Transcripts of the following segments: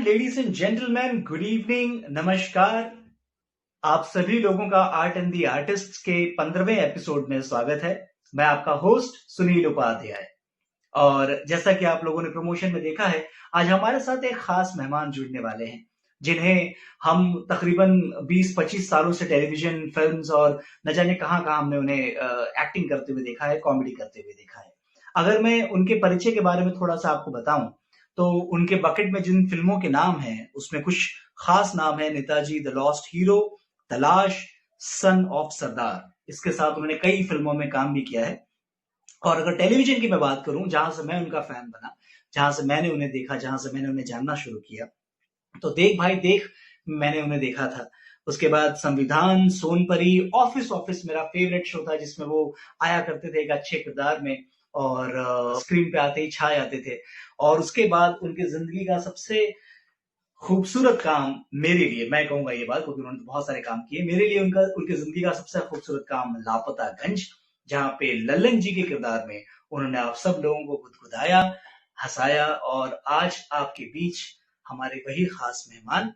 Ladies and gentleman, good evening, नमस्कार। आप सभी लोगों का आर्ट एंड दी आर्टिस्ट के 15वें एपिसोड में स्वागत है। मैं आपका होस्ट सुनील उपाध्याय। और जैसा कि आप लोगों ने प्रमोशन में देखा है, आज हमारे साथ एक खास मेहमान जुड़ने वाले हैं जिन्हें हम तकरीबन 20-25 सालों से टेलीविजन, फिल्म्स और न जाने कहां कहां हमने उन्हें एक्टिंग करते हुए देखा है, कॉमेडी करते हुए देखा है। अगर मैं उनके परिचय के बारे में थोड़ा सा आपको बताऊं तो उनके बकेट में जिन फिल्मों के नाम हैं उसमें कुछ खास नाम है। नेताजी, द लॉस्ट हीरो, तलाश, सन ऑफ सरदार। इसके साथ उन्होंने कई फिल्मों में काम भी किया है। और अगर टेलीविजन की मैं बात करूं, जहां से मैं उनका फैन बना, जहां से मैंने उन्हें देखा, जहां से मैंने उन्हें जानना शुरू किया, तो देख भाई देख मैंने उन्हें देखा था। उसके बाद संविधान, सोनपरी, ऑफिस ऑफिस मेरा फेवरेट शो था जिसमें वो आया करते थे एक अच्छे किरदार में और स्क्रीन पे आते ही छा जाते थे। और उसके बाद उनकी जिंदगी का सबसे खूबसूरत काम मेरे लिए, मैं कहूंगा ये बात क्योंकि उन्होंने बहुत सारे काम किए, मेरे लिए उनकी जिंदगी का सबसे खूबसूरत काम लापता गंज, जहां पे लल्लन जी के किरदार में उन्होंने आप सब लोगों को गुदगुदाया, हंसाया। और आज आपके बीच हमारे वही खास मेहमान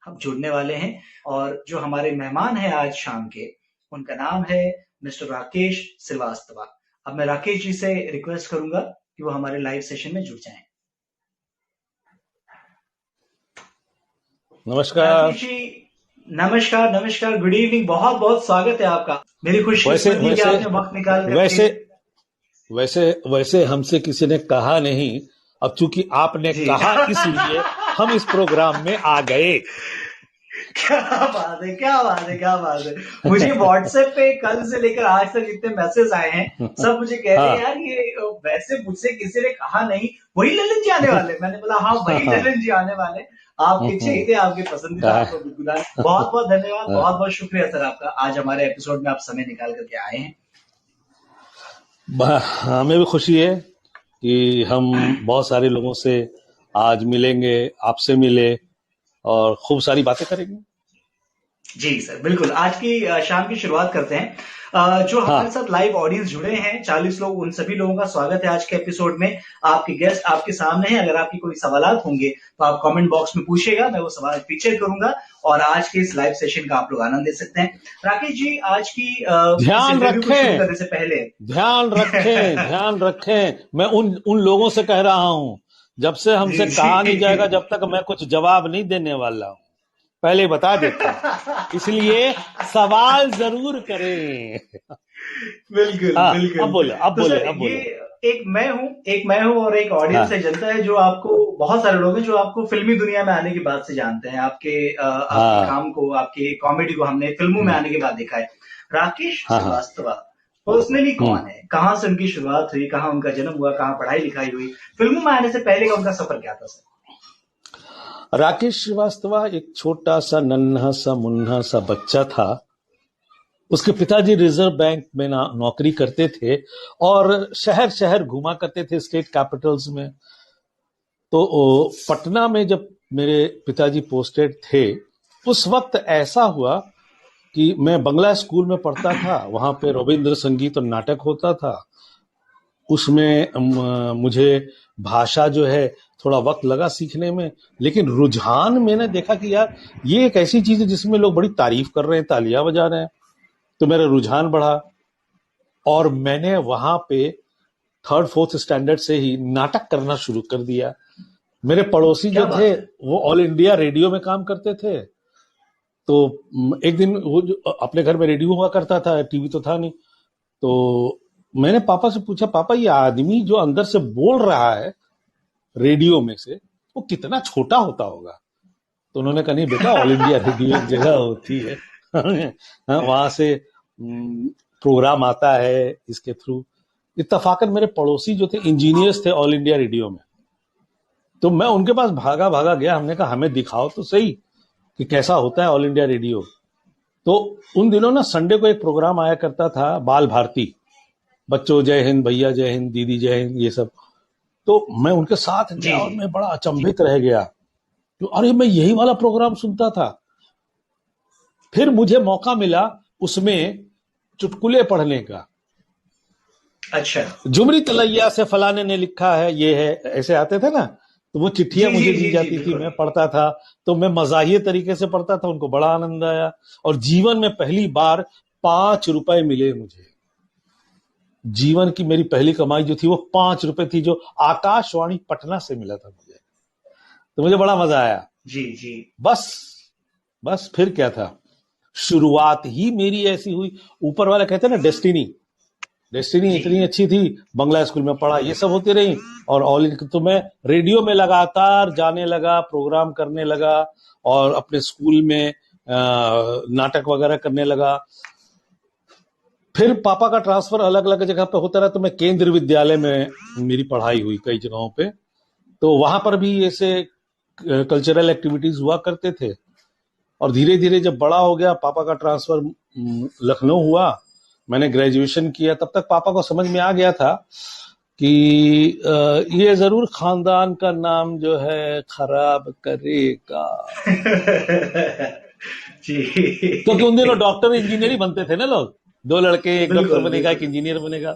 हम जुड़ने वाले हैं। और जो हमारे मेहमान हैं आज शाम के, उनका नाम है मिस्टर राकेश श्रीवास्तव। अब मैं राकेश जी से रिक्वेस्ट करूंगा कि वो हमारे लाइव सेशन में जुड़ जाएं। नमस्कार राकेश जी, नमस्कार नमस्कार, गुड इवनिंग, बहुत बहुत स्वागत है आपका। मेरी खुशकिस्मती कि आपने वक्त निकाल करके वैसे हमसे किसी ने कहा नहीं, अब चूंकि आपने कहा इसलिए हम इस प्रोग्राम में आ गए। क्या बात है, क्या बात है, क्या बात है। मुझे व्हाट्सएप पे कल से लेकर आज तक जितने मैसेज आए हैं, सब मुझे कह रहे हैं यार ये वैसे मुझसे किसी ने कहा नहीं, वही ललन जी आने वाले। मैंने बोला हाँ, वही ललन जी आने वाले, आपके चहेते, आपके पसंदीदा, आपको गुदगुदाने। बहुत बहुत धन्यवाद, बहुत बहुत शुक्रिया सर आपका, आज हमारे एपिसोड में आप समय निकाल करके आए हैं। हमें भी खुशी है कि हम बहुत सारे लोगों से आज मिलेंगे, आपसे मिले और खूब सारी बातें करेंगे। जी सर, बिल्कुल। आज की शाम की शुरुआत करते हैं। जो हमारे साथ लाइव ऑडियंस जुड़े हैं 40 लोग, उन सभी लोगों का स्वागत है आज के एपिसोड में। आपके गेस्ट आपके सामने हैं, अगर आपकी कोई सवालात होंगे तो आप कमेंट बॉक्स में पूछिएगा, मैं वो सवाल फीचर करूंगा और आज के इस लाइव सेशन का आप लोग आनंद ले सकते हैं। राकेश जी, आज की ध्यान रखें, करने से पहले ध्यान रखें, मैं उन लोगों से कह रहा हूं, जब से हमसे कहा नहीं जाएगा जब तक मैं कुछ जवाब नहीं देने वाला हूं, पहले बता देता हूं, इसलिए सवाल जरूर करें। बिल्कुल बिल्कुल। अब बोले। एक मैं हूं और एक ऑडियंस है, जनता है, जो आपको, बहुत सारे लोग हैं जो आपको फिल्मी दुनिया में आने के बाद से जानते हैं, आपके काम को, आपके कॉमेडी को हमने फिल्मों में आने के बाद देखा है। राकेश श्रीवास्तव पर्सनली कौन है, कहाँ से उनकी शुरुआत हुई, कहाँ उनका जन्म हुआ, कहाँ पढ़ाई लिखाई हुई, फिल्मों में आने से पहले का उनका सफर क्या था सर? राकेश श्रीवास्तव एक छोटा सा नन्हा सा मुन्ना सा बच्चा था। उसके पिताजी रिजर्व बैंक में नौकरी करते थे और शहर शहर घुमा करते थे स्टेट कैपिटल्स में। तो पटना में जब मेरे पिताजी पोस्टेड थे, उस वक्त ऐसा हुआ कि मैं बंगला स्कूल में पढ़ता था, वहां पे रविंद्र संगीत और नाटक होता था। उसमें मुझे भाषा जो है थोड़ा वक्त लगा सीखने में, लेकिन रुझान मैंने देखा कि यार ये एक ऐसी चीज है जिसमें लोग बड़ी तारीफ कर रहे हैं, तालियां बजा रहे हैं, तो मेरा रुझान बढ़ा और मैंने वहां पे 3rd-4th स्टैंडर्ड से ही नाटक करना शुरू कर दिया। मेरे पड़ोसी जो थे वो ऑल इंडिया रेडियो में काम करते थे, तो एक दिन वो अपने घर में रेडियो हुआ करता था, टीवी तो था नहीं, तो मैंने पापा से पूछा, पापा ये आदमी जो अंदर से बोल रहा है रेडियो में से, वो कितना छोटा होता होगा? तो उन्होंने कहा, नहीं बेटा, ऑल इंडिया रेडियो एक जगह होती है वहां से प्रोग्राम आता है, इसके थ्रू। इत्तफाकन मेरे पड़ोसी जो थे इंजीनियर्स थे ऑल इंडिया रेडियो में, तो मैं उनके पास भागा गया। हमने कहा हमें दिखाओ तो सही कि कैसा होता है ऑल इंडिया रेडियो। तो उन दिनों ना संडे को एक प्रोग्राम आया करता था, बाल भारती, बच्चों जय हिंद, भैया जय हिंद, दीदी जय हिंद, ये सब। तो मैं उनके साथ गया और मैं बड़ा अचंभित रह गया, तो अरे मैं यही वाला प्रोग्राम सुनता था। फिर मुझे मौका मिला उसमें चुटकुले पढ़ने का। अच्छा। जुमरी तलैया से फलाने ने लिखा है, ये है, ऐसे आते थे ना, तो वो चिट्ठियां जी मुझे जी दी जी जी जाती थी, बिल्कुल। मैं पढ़ता था। तो मैं मजाहिया तरीके से पढ़ता था, उनको बड़ा आनंद आया। और जीवन में पहली बार 5 रुपए मिले मुझे। जीवन की मेरी पहली कमाई जो थी वो 5 रुपए थी, जो आकाशवाणी पटना से मिला था मुझे। तो मुझे बड़ा मजा आया। जी जी बस, बस फिर क्या था, शुरुआत ही मेरी ऐसी हुई। ऊपर वाला कहते हैं ना, डेस्टिनी। डेस्टिनी जी इतनी अच्छी थी, बंगला स्कूल में पढ़ा, ये सब होती रही। और ऑल इन तो मैं रेडियो में लगातार जाने लगा, प्रोग्राम करने लगा, और अपने स्कूल में नाटक वगैरह करने लगा। फिर पापा का ट्रांसफर अलग अलग जगह पे होता रहा, तो मैं केंद्रीय विद्यालय में मेरी पढ़ाई हुई कई जगहों पे। तो वहां पर भी ऐसे कल्चरल एक्टिविटीज हुआ करते थे। और धीरे धीरे जब बड़ा हो गया, पापा का ट्रांसफर लखनऊ हुआ, मैंने ग्रेजुएशन किया, तब तक पापा को समझ में आ गया था कि ये जरूर खानदान का नाम जो है खराब करेगा। क्योंकि उन दिनों जी डॉक्टर इंजीनियर ही बनते थे ना लोग। 2 लड़के, एक डॉक्टर बिल्कुल बनेगा, एक बिल्कुल। इंजीनियर बनेगा।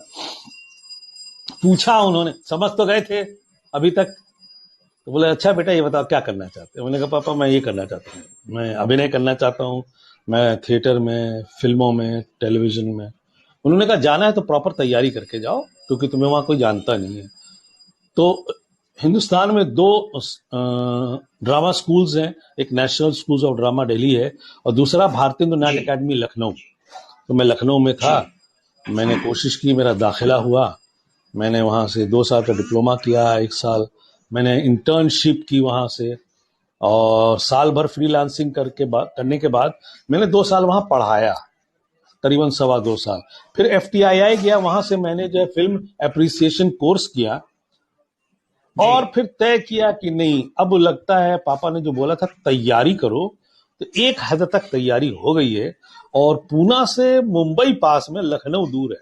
पूछा उन्होंने, समझ तो गए थे अभी तक। तो बोले, अच्छा बेटा ये बताओ क्या करना चाहते हो। मैंने कहा पापा मैं ये करना चाहता हूँ, मैं अभिनय करना चाहता हूँ, मैं थिएटर में, फिल्मों में, टेलीविजन में। उन्होंने कहा जाना है तो प्रॉपर तैयारी करके जाओ, क्योंकि तुम्हें वहां कोई जानता नहीं है। तो हिंदुस्तान में 2 ड्रामा स्कूल्स हैं, एक national school of drama Delhi है, और दूसरा भारतीय जी नाट्य अकेडमी लखनऊ। तो मैं लखनऊ में जी था, मैंने कोशिश की, मेरा दाखिला हुआ। मैंने वहां से 2 साल का डिप्लोमा किया, 1 साल मैंने इंटर्नशिप की वहां से, और साल भर फ्रीलांसिंग करने के बाद मैंने 2 साल वहां पढ़ाया, करीबन 2.25 साल। फिर FTII गया, वहां से मैंने जो है फिल्म अप्रिसिएशन कोर्स किया। जी और फिर तय किया कि नहीं, अब लगता है पापा ने जो बोला था तैयारी करो, तो एक हद तक तैयारी हो गई है। और पूना से मुंबई पास में, लखनऊ दूर है।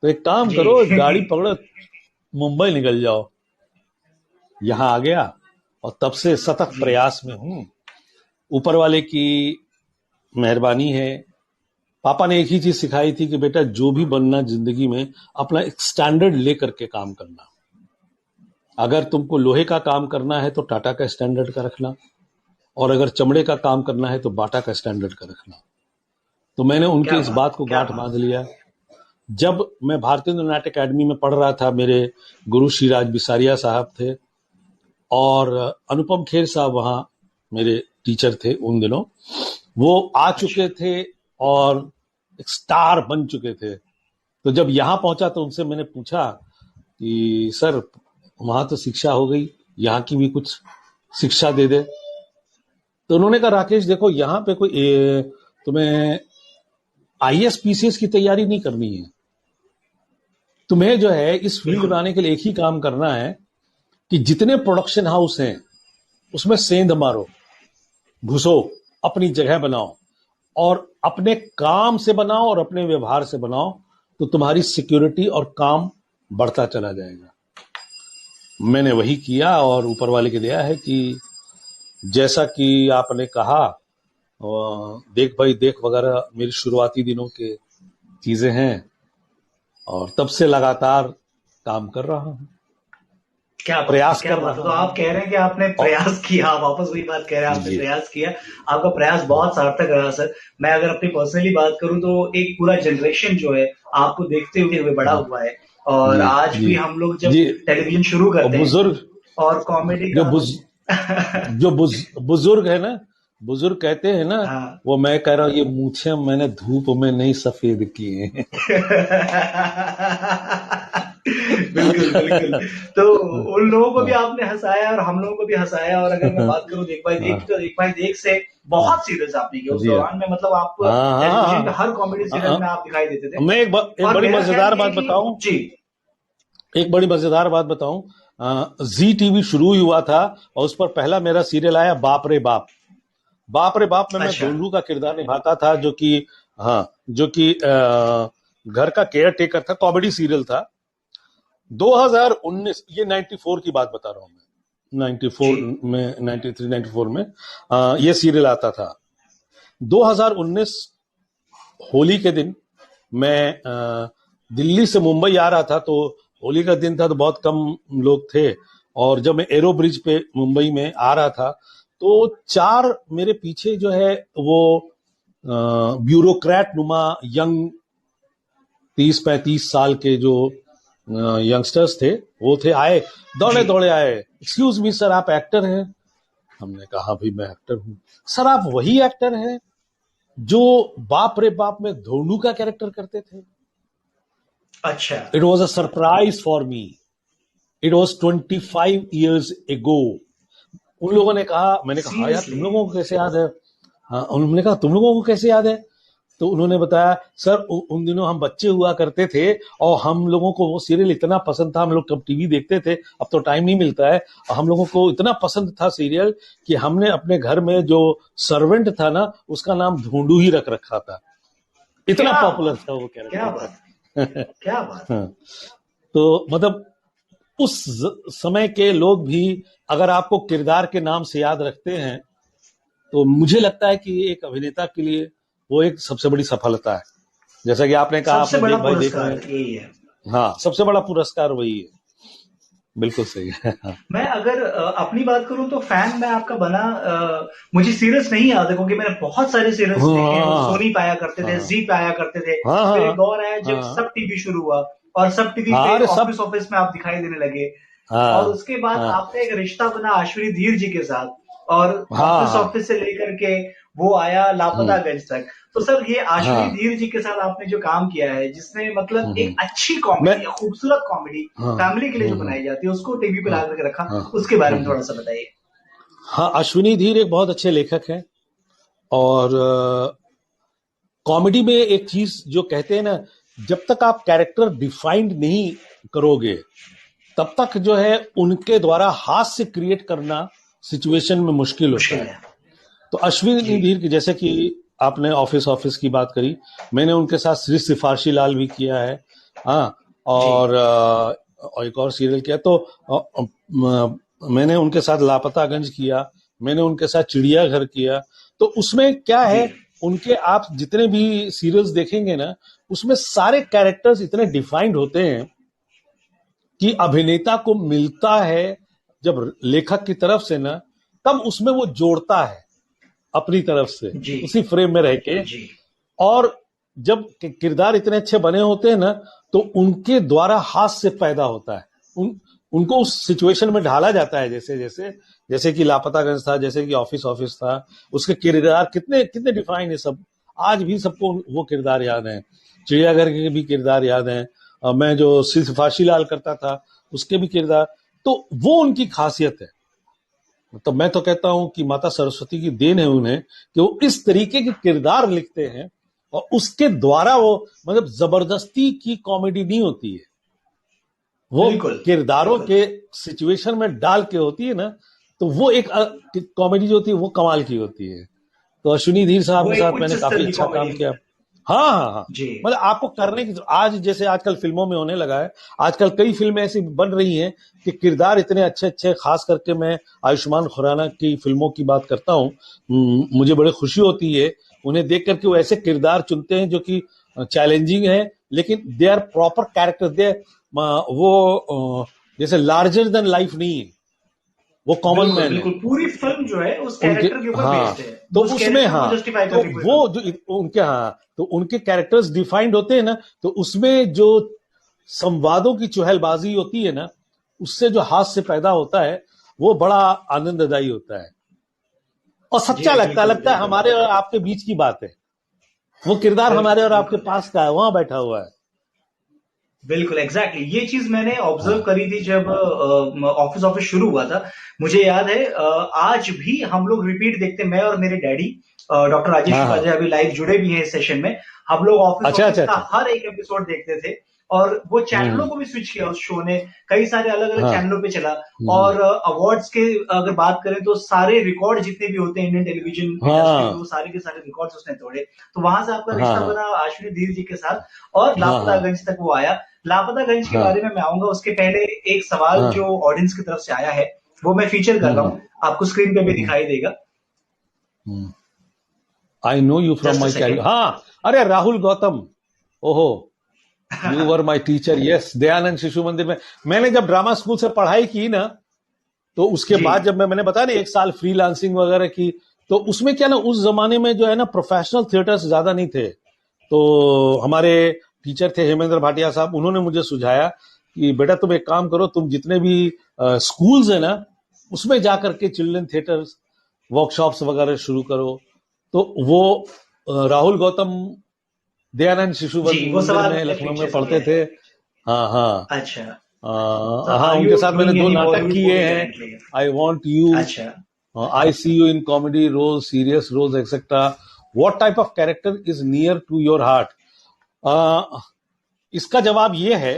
तो एक काम जी करो, गाड़ी पकड़ो, मुंबई निकल जाओ। यहां आ गया, और तब से सतत जी प्रयास में हूं। ऊपर वाले की मेहरबानी है। पापा ने एक ही चीज सिखाई थी कि बेटा जो भी बनना जिंदगी में, अपना एक स्टैंडर्ड लेकर के काम करना। अगर तुमको लोहे का काम करना है तो टाटा का स्टैंडर्ड का रखना, और अगर चमड़े का काम करना है तो बाटा का स्टैंडर्ड का रखना। तो मैंने उनके क्या इस बात बात है, को क्या गांठ बात बांध लिया। जब मैं भारतीय नाट्य अकेडमी में पढ़ रहा था, मेरे गुरु श्रीराज बिसारिया साहब थे, और अनुपम खेर साहब वहां मेरे टीचर थे उन दिनों। वो आ है। अच्छा चुके थे और एक स्टार बन चुके थे। तो जब यहां पहुंचा तो उनसे मैंने पूछा कि सर, वहां तो शिक्षा हो गई, यहाँ की भी कुछ शिक्षा दे दे। तो उन्होंने कहा राकेश देखो, यहाँ पे कोई तुम्हें IAS PCS की तैयारी नहीं करनी है। तुम्हें जो है इस फील्ड में बिल्कुल। आने के लिए एक ही काम करना है कि जितने प्रोडक्शन हाउस हैं उसमें सेंध मारो, घुसो, अपनी जगह बनाओ, और अपने काम से बनाओ और अपने व्यवहार से बनाओ, तो तुम्हारी सिक्योरिटी और काम बढ़ता चला जाएगा। मैंने वही किया, और ऊपर वाले की दया है कि जैसा कि आपने कहा, देख भाई देख वगैरह मेरी शुरुआती दिनों के चीजें हैं, और तब से लगातार काम कर रहा हूं, क्या बात है, प्रयास क्या कर बात है। रहा तो हूं। आप कह रहे हैं कि आपने और प्रयास किया, आप वापस वही बात कह रहे हैं, आपने जी, प्रयास किया। आपका प्रयास बहुत सार्थक रहा सर। मैं अगर अपनी पर्सनली बात करूं तो एक पूरा जनरेशन जो है आपको देखते हुए बड़ा हुआ है। और जी, आज जी, भी हम लोग जब जी। टेलीविजन शुरू और करते हैं बुजुर्ग, और कॉमेडी जो का बुज, जो बुजुर्ग है ना, बुजुर्ग कहते हैं ना, हाँ वो मैं कह रहा हूं, ये मूछें मैंने धूप में नहीं सफेद किए हैं। बिल्कुल बिल्कुल। तो उन लोगों को भी आपने हंसाया और हम लोगों को भी हंसाया। और अगर मैं बात करूं तो एक बाई एक, तो एक बाई एक से बहुत सीरियल्स आपने किए उस जी हाँ, दौरान में। मतलब आप हाँ, हाँ, टेलीविजन पे हाँ, हर कॉमेडी हाँ, सीरियल में हाँ। आप दिखाई देते थे। मैं एक और बड़ी मेरा ख्याल मजेदार ये है बात कि बताऊं, जी एक बड़ी मजेदार बात बताऊं। जी टीवी शुरू ही हुआ था, और उस पर पहला मेरा सीरियल आया बाप रे बाप। बाप रे बाप में मैं अच्छा ढोलू का किरदार निभाता था, जो कि, हाँ, जो कि घर का केयर टेकर था, कॉमेडी सीरियल था। 2019, ये 94 की बात बता रहा हूं मैं, जी 94 में, 93 94 में ये सीरियल आता था। 2019 होली के दिन मैं दिल्ली से मुंबई आ रहा था, तो होली का दिन था तो बहुत कम लोग थे। और जब मैं एरो ब्रिज पे मुंबई में आ रहा था तो 4 मेरे पीछे जो है वो ब्यूरोक्रेट नुमा यंग 30-35 साल के जो यंगस्टर्स थे वो थे, आए जी। दौड़े दौड़े आए, एक्सक्यूज मी सर आप एक्टर हैं? हमने कहा हाँ भाई मैं एक्टर हूं। सर आप वही एक्टर हैं जो बाप रे बाप में धोंडू का कैरेक्टर करते थे? अच्छा। It was a surprise for me. It was 25 years ago। उन लोगों ने कहा, मैंने कहा हाँ यार तुम सीरियसली? लोगों को कैसे याद है? हाँ, उन्होंने कहा तुम लोगों को कैसे याद है? तो उन्होंने बताया सर उन दिनों हम बच्चे हुआ करते थे और हम लोगों को वो सीरियल इतना पसंद था, हम लोग कब टीवी देखते थे, अब तो टाइम नहीं मिलता है, और हम लोगों को इतना पसंद था सीरियल कि हमने अपने घर में जो सर्वेंट था ना उसका नाम ढूंढू ही रख रखा था, इतना क्या पॉपुलर बात था वो है, क्या कैरेक्टर। बात है, क्या बात है। हाँ, तो मतलब उस समय के लोग भी अगर आपको किरदार के नाम से याद रखते हैं तो मुझे लगता है कि एक अभिनेता के लिए वो एक सबसे बड़ी सफलता है। जैसा कि आपने कहा सबसे आपने बड़ा भाई देख रहे पुरस्कार हैं। यही है। हाँ, सबसे बड़ा पुरस्कार वही है। बिल्कुल सही है। हाँ, मैं अगर अपनी बात करूं तो फैन मैं आपका बना, मुझे सीरियल्स नहीं याद है क्योंकि मैंने बहुत सारे सीरियल्स देखे हैं। वो हाँ, सोनी पाया करते थे, हाँ, जी पाया करते थे। हाँ, फिर हाँ, एक दौर आया जब हाँ, सब टीवी शुरू हुआ और सब टीवी हाँ, पे अरे सब। ऑफिस ऑफिस में आप दिखाई देने लगे। और हाँ, उसके बाद हाँ, आपका एक रिश्ता बना अश्विनी धीर जी के साथ, और हाँ, ऑफिस हाँ, ऑफिस से लेकर के वो आया लापता हम्म, गंज तक। तो सर ये अश्विनी हाँ, धीर जी के साथ आपने जो काम किया है, जिसमें मतलब हम्म, एक अच्छी मैं, कॉमेडी, खूबसूरत कॉमेडी हाँ, फैमिली के लिए जो बनाई जाती है, उसको टीवी पे ला हाँ, करके रखा, हाँ, उसके बारे में हम्म, थोड़ा सा बताइए। हाँ, अश्विनी धीर एक बहुत अच्छे लेखक हैं। और कॉमेडी में एक चीज जो कहते हैं ना, जब तक आप कैरेक्टर डिफाइंड नहीं करोगे तब तक जो है उनके द्वारा हास्य क्रिएट करना सिचुएशन में मुश्किल होता मुश्किल है। है। तो अश्विनी जी। धीर की, जैसे कि आपने ऑफिस ऑफिस की बात करी, मैंने उनके साथ श्री सिफारशी लाल भी किया है। हाँ, जी। और एक और सीरियल किया, तो मैंने उनके साथ लापतागंज किया, मैंने उनके साथ चिड़ियाघर किया। तो उसमें क्या जी। है, उनके आप जितने भी सीरियल्स देखेंगे ना उसमें सारे कैरेक्टर्स इतने डिफाइंड होते हैं कि अभिनेता को मिलता है जब लेखक की तरफ से ना, तब उसमें वो जोड़ता है अपनी तरफ से जी। उसी फ्रेम में रह के। जी। और जब किरदार इतने अच्छे बने होते हैं ना तो उनके द्वारा हास्य पैदा होता है, उनको उस सिचुएशन में ढाला जाता है। जैसे जैसे जैसे कि लापतागंज था, जैसे कि ऑफिस ऑफिस था, उसके किरदार कितने कितने डिफाइन है सब, आज भी सबको वो किरदार याद है। चिड़ियाघर के भी किरदार याद हैं। मैं जो सिफारशी लाल करता था उसके भी किरदार, तो वो उनकी खासियत है। तो मैं तो कहता हूं कि माता सरस्वती की देन है उन्हें कि वो इस तरीके के किरदार लिखते हैं और उसके द्वारा वो, मतलब जबरदस्ती की कॉमेडी नहीं होती है, वो बिल्कुल। किरदारों बिल्कुल। के सिचुएशन में डाल के होती है ना, तो वो एक कॉमेडी जो होती है वो कमाल की होती है। तो अश्विनी धीर साहब वो के एक साथ उच्च मैंने स्तर काफी की अच्छा काम कॉमेडी। किया। हाँ, हाँ, हाँ, जी। मतलब आपको करने की, आज जैसे आजकल फिल्मों में होने लगा है, आजकल कई फिल्में ऐसी बन रही हैं कि किरदार इतने अच्छे अच्छे, खास करके मैं आयुष्मान खुराना की फिल्मों की बात करता हूँ। मुझे बड़ी खुशी होती है उन्हें देख करके, वो ऐसे किरदार चुनते हैं जो कि चैलेंजिंग है, लेकिन दे आर प्रॉपर कैरेक्टर। दे वो जैसे लार्जर देन लाइफ नहीं है, वो कॉमन बिल्कुल, मैन है बिल्कुल। पूरी फ़िल्म जो है उस उनके। कैरेक्टर के ऊपर हाँ, बेस्ड है। तो वो उस उसमें, कैरेक्टर को हाँ, जस्टिफ़ाई कर तो रही है पूरी वो फ़िल्म। जो उनके, हाँ, तो उनके कैरेक्टर्स डिफाइंड होते हैं ना, तो उसमें जो संवादों की चुहलबाजी होती है ना, उससे जो हास्य पैदा होता है वो बड़ा आनंददायी होता है और जी, सच्चा लगता है, बिल्कुल, लगता है बिल्कुल। हमारे और आपके बीच की बात है। वो किरदार हमारे बिल्कुल, और आपके बिल्कुल। पास का है, वहां बैठा हुआ है। बिल्कुल, एग्ज़ैक्टली ये चीज़ मैंने ऑब्ज़र्व हाँ, करी थी जब ऑफ़िस ऑफ़िस शुरू हुआ था। मुझे याद है, आज भी हम लोग रिपीट देखते हैं, मैं और मेरे डैडी, डॉक्टर राजेश हाँ, हाँ, उपाध्याय अभी लाइव जुड़े भी हैं इस सेशन में। हम लोग ऑफ़िस अच्छा, ऑफ़िस अच्छा, का अच्छा। हर एक एपिसोड देखते थे, और वो चैनलों हम्म, को भी स्विच किया उस शो ने, कई सारे अलग-अलग हाँ, चैनलों पे चला। हम्म, और अवार्ड्स के अगर बात करें तो सारे रिकॉर्ड जितने भी होते हैं इंडियन टेलीविज़न इंडस्ट्री में, हाँ, वो सारे के सारे रिकॉर्ड्स उसने तोड़े। तो वहाँ से आपका हाँ, रिश्ता हाँ, बना अश्विनी धीर जी के साथ, और हाँ, हाँ, लापतागंज तक वो आया। लापतागंज के हाँ, बारे में मैं आऊंगा, उसके पहले एक सवाल हाँ, जो ऑडियंस की तरफ से आया है वो मैं फीचर कर रहा हूं, आपको स्क्रीन पे भी दिखाई देगा। I know you from just a my child. Second. हाँ, अरे राहुल गौतम, ओहो, you were my teacher, yes, Dayanand शिशु मंदिर में। मैंने जब ड्रामा स्कूल से पढ़ाई की ना, तो उसके जी बाद जब मैंने बताया ना 1 साल फ्रीलांसिंग वगैरह की, तो उसमें क्या ना, उस जमाने में जो है ना प्रोफेशनल थिएटर्स ज्यादा नहीं थे। तो हमारे टीचर थे हेमेंद्र भाटिया साहब, उन्होंने मुझे सुझाया कि बेटा तुम एक काम करो, तुम जितने भी स्कूल्स है ना उसमें जाकर के चिल्ड्रन थिएटर्स वर्कशॉप्स वगैरह शुरू करो। तो वो राहुल गौतम दयानंद शिशु जी, वो सब मंदिर में आपने लखनऊ में पिक्चर्स पढ़ते किए हैं। थे। हाँ हाँ। अच्छा, तो हाँ, आर उनके यू साथ मैंने डूइंग 2 एनी नाटक बॉलीवुड किए मूवी हैं, करेंटली? आई वॉन्ट यू, अच्छा, I see you in comedy role, serious roles etcetera, what type of character is near to your heart. इसका जवाब ये है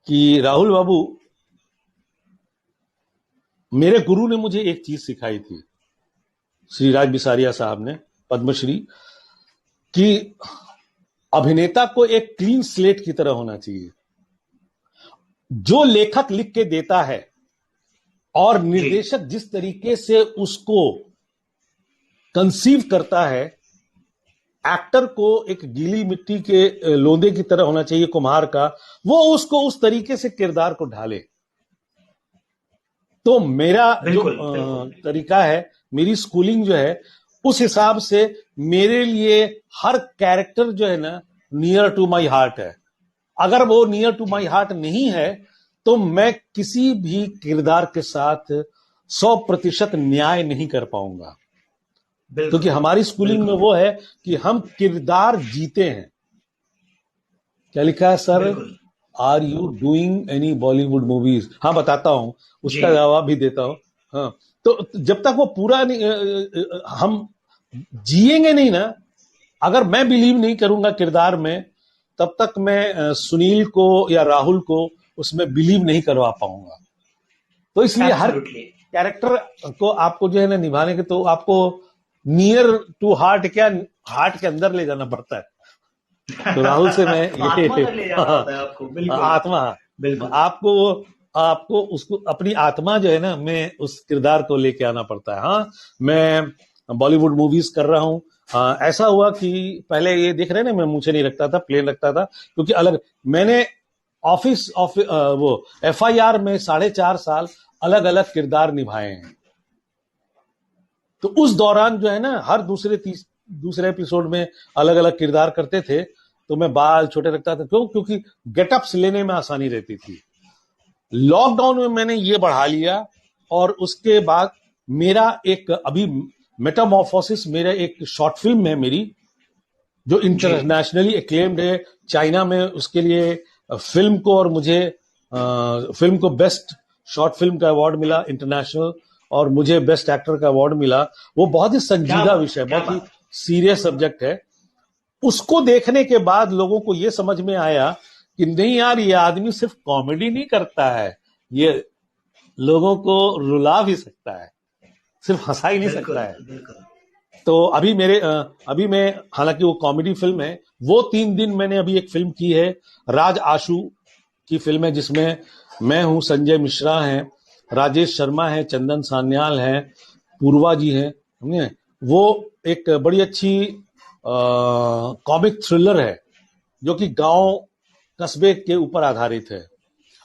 कि राहुल बाबू, मेरे गुरु ने मुझे एक चीज सिखाई थी, श्री राज बिसारिया साहब ने, पद्मश्री, कि अभिनेता को एक क्लीन स्लेट की तरह होना चाहिए। जो लेखक लिख के देता है और जी, निर्देशक जिस तरीके से उसको कंसीव करता है, एक्टर को एक गीली मिट्टी के लोंदे की तरह होना चाहिए, कुम्हार का, वो उसको उस तरीके से किरदार को ढाले। तो मेरा जो बिल्कुल, बिल्कुल। तरीका है, मेरी स्कूलिंग जो है, उस हिसाब से मेरे लिए हर कैरेक्टर जो है ना नियर टू माई हार्ट है। अगर वो नियर टू जी, माई हार्ट नहीं है तो मैं किसी भी किरदार के साथ 100% न्याय नहीं कर पाऊंगा। क्योंकि बिल्कुल, हमारी स्कूलिंग में बिल्कुल, वो है कि हम किरदार जीते हैं। क्या लिखा है सर? बिल्कुल। Are you doing any Bollywood movies? हाँ, बताता हूं, जी, उसका जवाब भी देता हूं। हाँ, तो जब तक वो पूरा नहीं, हम जिएंगे नहीं ना, अगर मैं बिलीव नहीं करूंगा किरदार में, तब तक मैं सुनील को या राहुल को उसमें बिलीव नहीं करवा पाऊंगा। तो इसलिए हर एब्सोल्युटली। कैरेक्टर को आपको जो है ना निभाने के, तो आपको नियर टू हार्ट, क्या हार्ट के अंदर ले जाना पड़ता है। तो राहुल से मैं आत्मा ये तक ले जाना होता है आपको, बिल्कुल, आत्मा, बिल्कुल। आपको आपको उसको अपनी आत्मा जो है ना, मैं उस किरदार को लेके आना पड़ता है। हाँ, मैं बॉलीवुड मूवीज कर रहा हूँ। ऐसा हुआ कि पहले ये देख रहे हैं ना, मैं मूछे नहीं रखता था, प्लेन रखता था, क्योंकि अलग मैंने ऑफिस वो FIR में 4.5 साल अलग अलग किरदार निभाए हैं। तो उस दौरान जो है ना, हर दूसरे एपिसोड में अलग अलग किरदार करते थे। तो मैं बाल छोटे रखता था, क्यों? क्योंकि गेटअप्स लेने में आसानी रहती थी। लॉकडाउन में मैंने ये बढ़ा लिया, और उसके बाद मेरा एक अभी मेटामॉर्फोसिस, मेरा एक शॉर्ट फिल्म है मेरी, जो जी, इंटरनेशनली एक्लेम्ड है। चाइना में उसके लिए फिल्म को, और मुझे फिल्म को बेस्ट शॉर्ट फिल्म का अवार्ड मिला इंटरनेशनल, और मुझे बेस्ट एक्टर का अवार्ड मिला। वो बहुत ही क्या संजीदा बात है, विषय, क्या बहुत ही बात है। सीरियस सब्जेक्ट है। उसको देखने के बाद लोगों को ये समझ में आया कि नहीं यार, ये आदमी सिर्फ कॉमेडी नहीं करता है, ये लोगों को रुला भी सकता है, सिर्फ हंसा ही नहीं सकता बिल्कुल, है। बिल्कुल। तो अभी मैं, हालांकि वो कॉमेडी फिल्म है, वो 3 दिन मैंने अभी एक फिल्म की है, राज आशु की फिल्म है, जिसमें मैं हूं, संजय मिश्रा हैं, राजेश शर्मा है, चंदन सान्याल है, पूर्वा जी हैं, समझे? वो एक बड़ी अच्छी कॉमिक थ्रिलर है, जो कि गांव कस्बे के ऊपर आधारित है।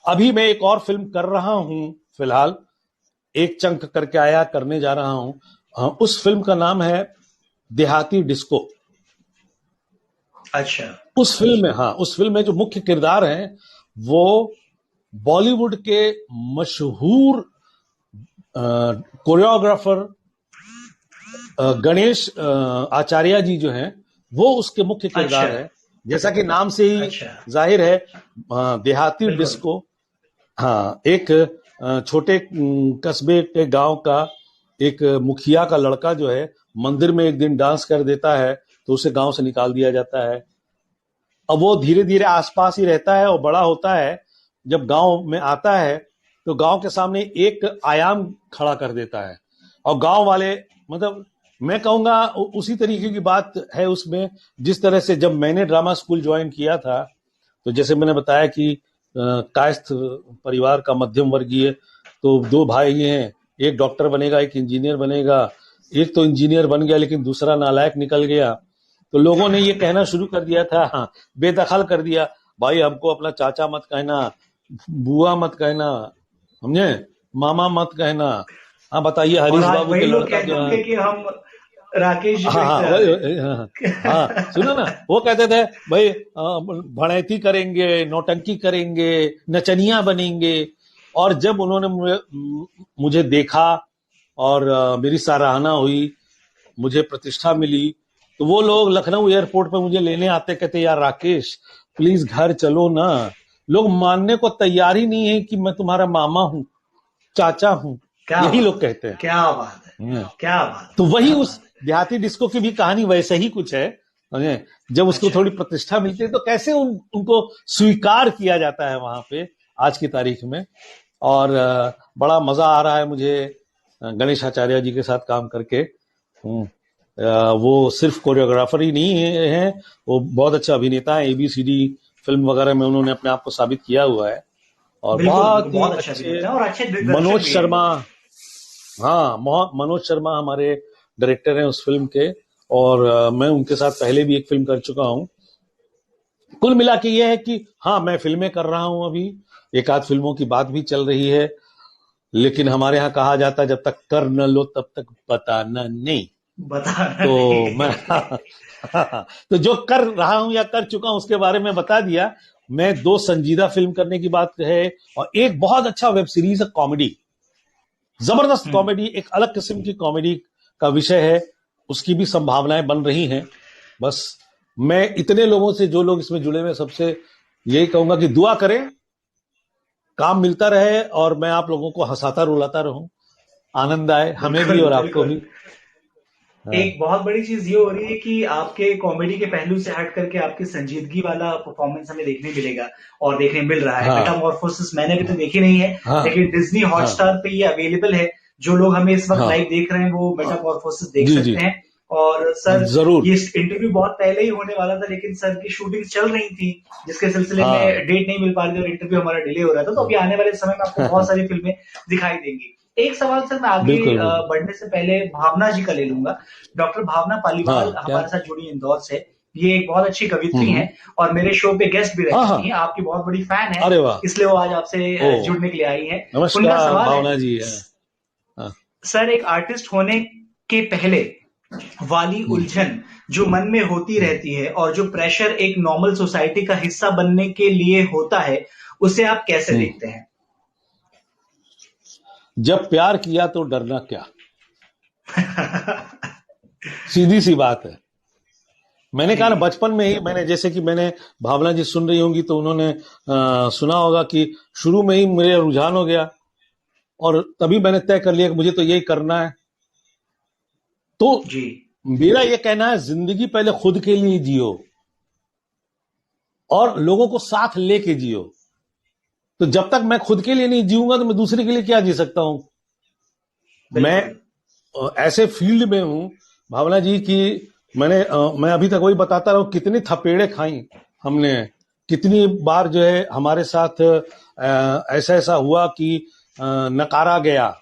अभी मैं एक और फिल्म कर रहा हूं फिलहाल, एक चंक करके आया, करने जा रहा हूं। उस फिल्म का नाम है देहाती डिस्को। अच्छा, उस फिल्म में, हाँ, उस फिल्म में जो मुख्य किरदार हैं, वो बॉलीवुड के मशहूर कोरियोग्राफर गणेश आचार्य जी जो हैं, वो उसके मुख्य अच्छा, किरदार हैं। जैसा कि नाम से ही अच्छा, जाहिर है, देहाती बिल्कुल। डिस्को। हाँ, एक छोटे कस्बे के गांव का एक मुखिया का लड़का जो है, मंदिर में एक दिन डांस कर देता है, तो उसे गांव से निकाल दिया जाता है। अब वो धीरे धीरे आसपास ही रहता है, और बड़ा होता है। जब गांव में आता है, तो गांव के सामने एक आयाम खड़ा कर देता है, और गांव वाले, मतलब मैं कहूंगा उसी तरीके की बात है उसमें, जिस तरह से जब मैंने ड्रामा स्कूल ज्वाइन किया था, तो जैसे मैंने बताया कि कायस्थ परिवार का, मध्यम वर्गीय, तो 2 भाई हैं, एक डॉक्टर बनेगा, एक इंजीनियर बनेगा। एक तो इंजीनियर बन गया, लेकिन दूसरा नालायक निकल गया। तो लोगों ने ये कहना शुरू कर दिया था, हाँ, बेदखल कर दिया, भाई हमको अपना चाचा मत कहना, बुआ मत कहना, समझे? मामा मत कहना। हाँ बताइए, और हरीश आज बाबू वही के लोग लड़का कहते जो है। होंगे कि हम राकेश जी को हाँ हाँ इतना वही हाँ, हाँ सुनो ना, वो कहते थे भाई भड़ैती करेंगे, नौटंकी करेंगे, नचनिया बनेंगे। और जब उन्होंने मुझे देखा और मेरी सराहना हुई, मुझे प्रतिष्ठा मिली, तो वो लोग लखनऊ एयरपोर्ट पे मुझे लेने आते, कहते यार राकेश प्लीज घर चलो ना। लोग मानने को तैयार ही नहीं है कि मैं तुम्हारा मामा हूँ, चाचा हूँ। क्या यही बात लोग है, कहते हैं। क्या बात है, क्या बात तो है, वही क्या उस बात है। देहाती डिस्को की भी कहानी वैसे ही कुछ है। समझे? जब उसको अच्छा। थोड़ी प्रतिष्ठा मिलती है तो कैसे उनको स्वीकार किया जाता है वहां पे आज की तारीख में। और बड़ा मजा आ रहा है मुझे गणेश आचार्य जी के साथ काम करके। वो सिर्फ कोरियोग्राफर ही नहीं है, वो बहुत अच्छा अभिनेता है। एबीसीडी फिल्म वगैरह में उन्होंने अपने आप को साबित किया हुआ है। और बिल्कुल बिल्कुल, बहुत ही बहुत अच्छा अच्छे अभिनेता है और अच्छे दिग्दर्शक मनोज भी हैं शर्मा। वो। हाँ मनोज शर्मा हमारे डायरेक्टर हैं उस फिल्म के। और मैं उनके साथ पहले भी एक फिल्म कर चुका हूं। कुल मिला के ये है कि हाँ मैं फिल्में कर रहा हूं अभी, एक आध फिल्मों की बात भी चल रही है। लेकिन हमारे यहाँ कहा जाता है जब तक कर न लो तब तक बताना नहीं। बताना तो मैं नहीं। तो जो कर रहा हूं या कर चुका हूं उसके बारे में बता दिया। मैं 2 संजीदा फिल्म करने की बात है, और एक बहुत अच्छा वेब सीरीज है कॉमेडी, जबरदस्त हम्म। कॉमेडी, एक अलग किस्म की कॉमेडी का विषय है। उसकी भी संभावनाएं बन रही हैं। बस मैं इतने लोगों से, जो लोग इसमें जुड़े हुए, सबसे यही कहूंगा कि दुआ करें, काम मिलता रहे और मैं आप लोगों को हंसाता रुलाता रहूं, आनंद आए हमें भी बिल्कुल और आपको बिल्कुल। भी। हाँ एक बहुत बड़ी चीज ये हो रही है कि आपके कॉमेडी के पहलू से हट करके आपकी संजीदगी वाला परफॉर्मेंस हमें देखने मिलेगा और देखने मिल रहा है। हाँ मेटामॉर्फोसिस मैंने भी तो देखी नहीं है, हाँ लेकिन डिज्नी हाँ हॉटस्टार पे ये अवेलेबल है। जो लोग हमें इस वक्त हाँ लाइव देख रहे हैं वो हाँ, मेटामॉर्फोसिस देख जी जी सकते हैं। और हाँ, सर, जरूर। ये इंटरव्यू बहुत पहले ही होने वाला था, लेकिन सर की शूटिंग चल रही थी, जिसके सिलसिले में हाँ डेट नहीं मिल पा रही थी और इंटरव्यू हमारा डिले हो रहा था। तो अभी आने वाले समय में आपको बहुत सारी फिल्में दिखाई देंगी। एक सवाल सर मैं आगे बिल्कुल बिल्कुल। बढ़ने से पहले भावना जी का ले लूंगा। डॉक्टर भावना पालीवाल हाँ क्या? हमारे साथ जुड़ी इंदौर से। ये एक बहुत अच्छी कवित्री हैं हम्म। और मेरे शो पे गेस्ट भी रह हाँ चुकी हाँ। हैं, आपकी बहुत बड़ी फैन है, अरे वाह। इसलिए वो आज आपसे ओ जुड़ने के लिए आई हैं। उनका नमस्कार सवाल है, भावना जी। हाँ, सर एक आर्टिस्ट होने के पहले वाली हम्म, उलझन जो मन में होती हम्म। रहती है और जो प्रेशर एक नॉर्मल सोसाइटी का हिस्सा बनने के लिए होता है, उसे आप कैसे हम्म। देखते हैं? जब प्यार किया तो डरना क्या, सीधी सी बात है। मैंने जी। कहा ना बचपन में ही, मैंने जैसे कि मैंने, भावना जी सुन रही होंगी तो उन्होंने सुना होगा कि शुरू में ही मेरे रुझान हो गया, और तभी मैंने तय कर लिया कि मुझे तो यही करना है। तो जी। मेरा ये कहना है, जिंदगी पहले खुद के लिए जियो और लोगों को साथ लेके जियो। तो जब तक मैं खुद के लिए नहीं जीऊंगा तो मैं दूसरे के लिए क्या जी सकता हूं। मैं बिल्कुल। ऐसे फील्ड में हूं भावना जी की, मैं अभी तक वही बताता रहा हूं, कितनी थपेड़े खाई हमने, कितनी बार जो है हमारे साथ ऐसा ऐसा हुआ कि नकारा गया।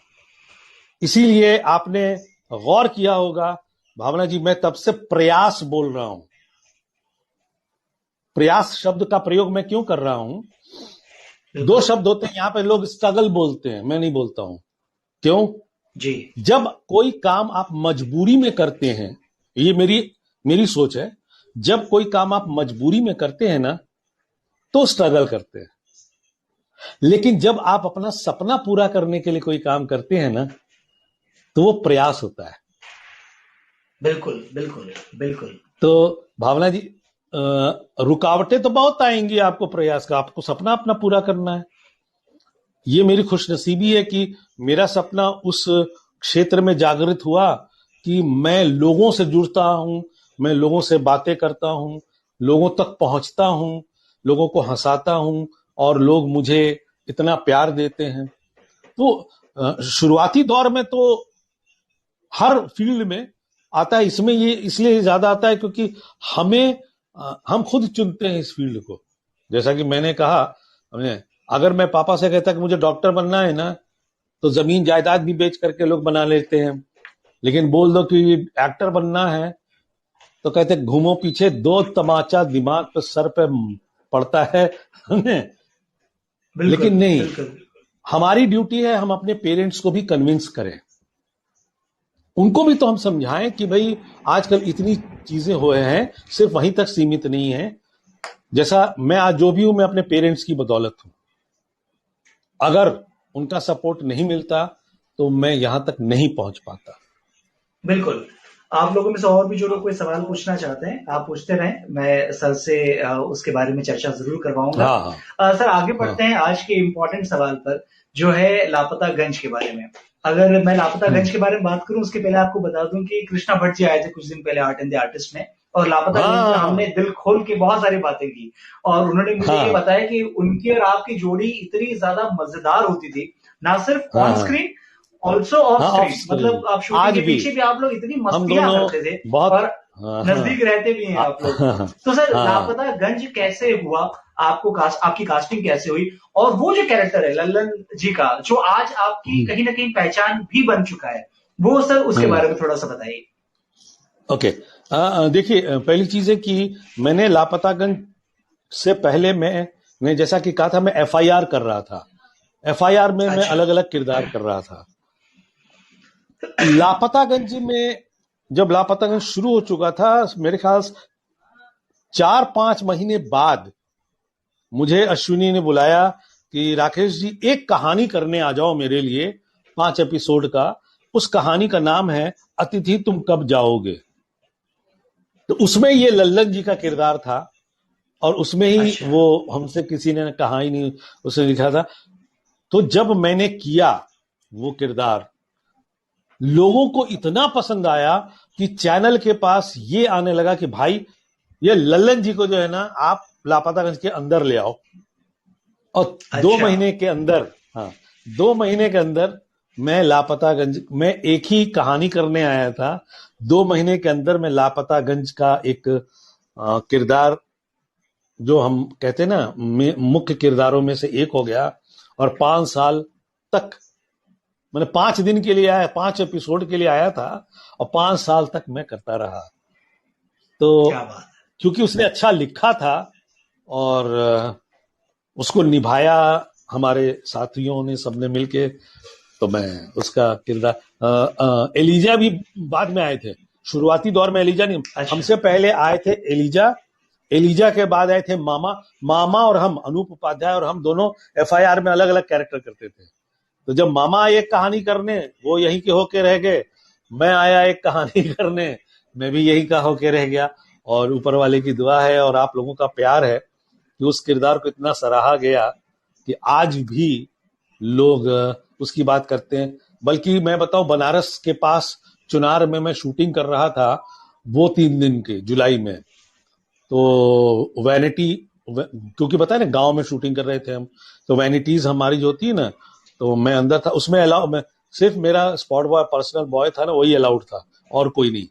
इसीलिए आपने गौर किया होगा भावना जी, मैं तब से प्रयास बोल रहा हूं। प्रयास शब्द का प्रयोग मैं क्यों कर रहा हूं? 2 बिल्कुल। शब्द होते हैं यहां पे, लोग स्ट्रगल बोलते हैं, मैं नहीं बोलता हूं। क्यों? जी। जब कोई काम आप मजबूरी में करते हैं, ये मेरी मेरी सोच है, जब कोई काम आप मजबूरी में करते हैं ना, तो स्ट्रगल करते हैं। लेकिन जब आप अपना सपना पूरा करने के लिए कोई काम करते हैं ना, तो वो प्रयास होता है। बिल्कुल बिल्कुल बिल्कुल। तो भावना जी, रुकावटें तो बहुत आएंगी आपको प्रयास का, आपको सपना अपना पूरा करना है। ये मेरी खुशनसीबी है कि मेरा सपना उस क्षेत्र में जागृत हुआ कि मैं लोगों से जुड़ता हूं, मैं लोगों से बातें करता हूं, लोगों तक पहुंचता हूं, लोगों को हंसाता हूं, और लोग मुझे इतना प्यार देते हैं। तो शुरुआती दौर में तो हर फील्ड में आता है, इसमें ये इसलिए ज्यादा आता है क्योंकि हम खुद चुनते हैं इस फील्ड को। जैसा कि मैंने कहा, अगर मैं पापा से कहता कि मुझे डॉक्टर बनना है ना, तो जमीन जायदाद भी बेच करके लोग बना लेते हैं। लेकिन बोल दो कि एक्टर बनना है, तो कहते घूमो पीछे, 2 तमाचा दिमाग पे, सर पे पड़ता है। बिल्कुल लेकिन नहीं, बिल्कुल। हमारी ड्यूटी है हम अपने पेरेंट्स को भी कन्विंस करें, उनको भी तो हम समझाएं कि भाई आजकल इतनी चीजें हुए हैं, सिर्फ वहीं तक सीमित नहीं है। जैसा मैं आज जो भी हूं, मैं अपने पेरेंट्स की बदौलत हूं। अगर उनका सपोर्ट नहीं मिलता तो मैं यहां तक नहीं पहुंच पाता। बिल्कुल। आप लोगों में से और भी जो लोग कोई सवाल पूछना चाहते हैं, आप पूछते रहें। मैं सर से उसके बारे में चर्चा ज़रूर करवाऊँगा। हाँ हाँ सर आगे हाँ। बढ़ते हैं आज के इम्पोर्टेंट सवाल पर, जो है लापता गंज के बारे में। अगर मैं लापता गंज के बारे में बात करूँ, उसके पहले आपको बता दूँ कि कृष्णा भट्ट जी आए थे कुछ दिन पहले आर्ट एंड द आर्टिस्ट में, और लापता गंज में हमने हाँ दिल खोल के बहुत सारी बातें की। और उन्होंने मुझे ये हाँ बताया कि उनकी और आपकी जोड़ी इतनी ज़्यादा मज़ेदार होती थी, ना सिर्फ हाँ ऑन हाँ स्क्रीन, ऑल्सो ऑफ हाँ। Of screen. स्क्रीन मतलब आप शूटिंग आज के भी पीछे भी आप लोग इतनी हम मस्तियां दोनों करते थे, बहुत। और हाँ नजदीक रहते भी हैं हाँ आप लोग। हाँ तो सर हाँ। लापता गंज कैसे हुआ, आपकी कास्टिंग कैसे हुई, और वो जो कैरेक्टर है लल्लन जी का, जो आज आपकी कहीं ना कहीं पहचान भी बन चुका है, वो सर उसके बारे में थोड़ा सा बताइए। ओके। देखिए, पहली चीज है कि मैंने लापतागंज से पहले मैंने जैसा कि कहा था, मैं एफआईआर कर रहा था। एफआईआर में मैं अच्छा। अलग अलग किरदार कर रहा था। लापतागंज में जब लापतागंज शुरू हो चुका था, मेरे ख्याल से 4-5 महीने बाद मुझे अश्विनी ने बुलाया कि राकेश जी एक कहानी करने आ जाओ मेरे लिए, 5 एपिसोड का। उस कहानी का नाम है अतिथि तुम कब जाओगे। तो उसमें ये लल्लन जी का किरदार था, और उसमें ही अच्छा। वो हमसे किसी ने कहा ही नहीं, उसने लिखा था। तो जब मैंने किया वो किरदार, लोगों को इतना पसंद आया कि चैनल के पास ये आने लगा कि भाई ये लल्लन जी को जो है ना, आप लापतागंज के अंदर ले आओ। और दो अच्छा। महीने के अंदर, हाँ, 2 महीने के अंदर मैं लापतागंज में एक ही कहानी करने आया था। 2 महीने के अंदर मैं लापतागंज का एक किरदार, जो हम कहते हैं ना मुख्य किरदारों में से एक हो गया। और 5 साल तक मैंने 5 दिन के लिए आया, 5 एपिसोड के लिए आया था, और 5 साल तक मैं करता रहा। तो क्या बात क्योंकि उसने अच्छा लिखा था और उसको निभाया हमारे साथियों ने, सबने मिलके, तो मैं उसका किरदार। एलिजा भी बाद में आए थे। शुरुआती दौर में एलिजा नहीं, है। अच्छा। हमसे पहले आए थे एलिजा। एलिजा के बाद आए थे मामा। मामा और हम, अनूप उपाध्याय और हम दोनों एफआईआर में अलग अलग कैरेक्टर करते थे। तो जब मामा एक कहानी करने, वो यहीं के होके रह गए। मैं आया एक कहानी करने, मैं भी यहीं का होके रह गया। और ऊपर वाले की दुआ है और आप लोगों का प्यार है कि उस किरदार को इतना सराहा गया कि आज भी लोग उसकी बात करते हैं। बल्कि मैं बताऊं, बनारस के पास चुनार में मैं शूटिंग कर रहा था, वो 3 दिन के जुलाई में। तो वैनिटी, क्योंकि पता है ना गांव में शूटिंग कर रहे थे हम, तो वैनिटीज हमारी जो होती है ना, तो मैं अंदर था उसमें। अलाउ मैं सिर्फ, मेरा स्पॉट बॉय पर्सनल बॉय था ना, वही अलाउड था, और कोई नहीं।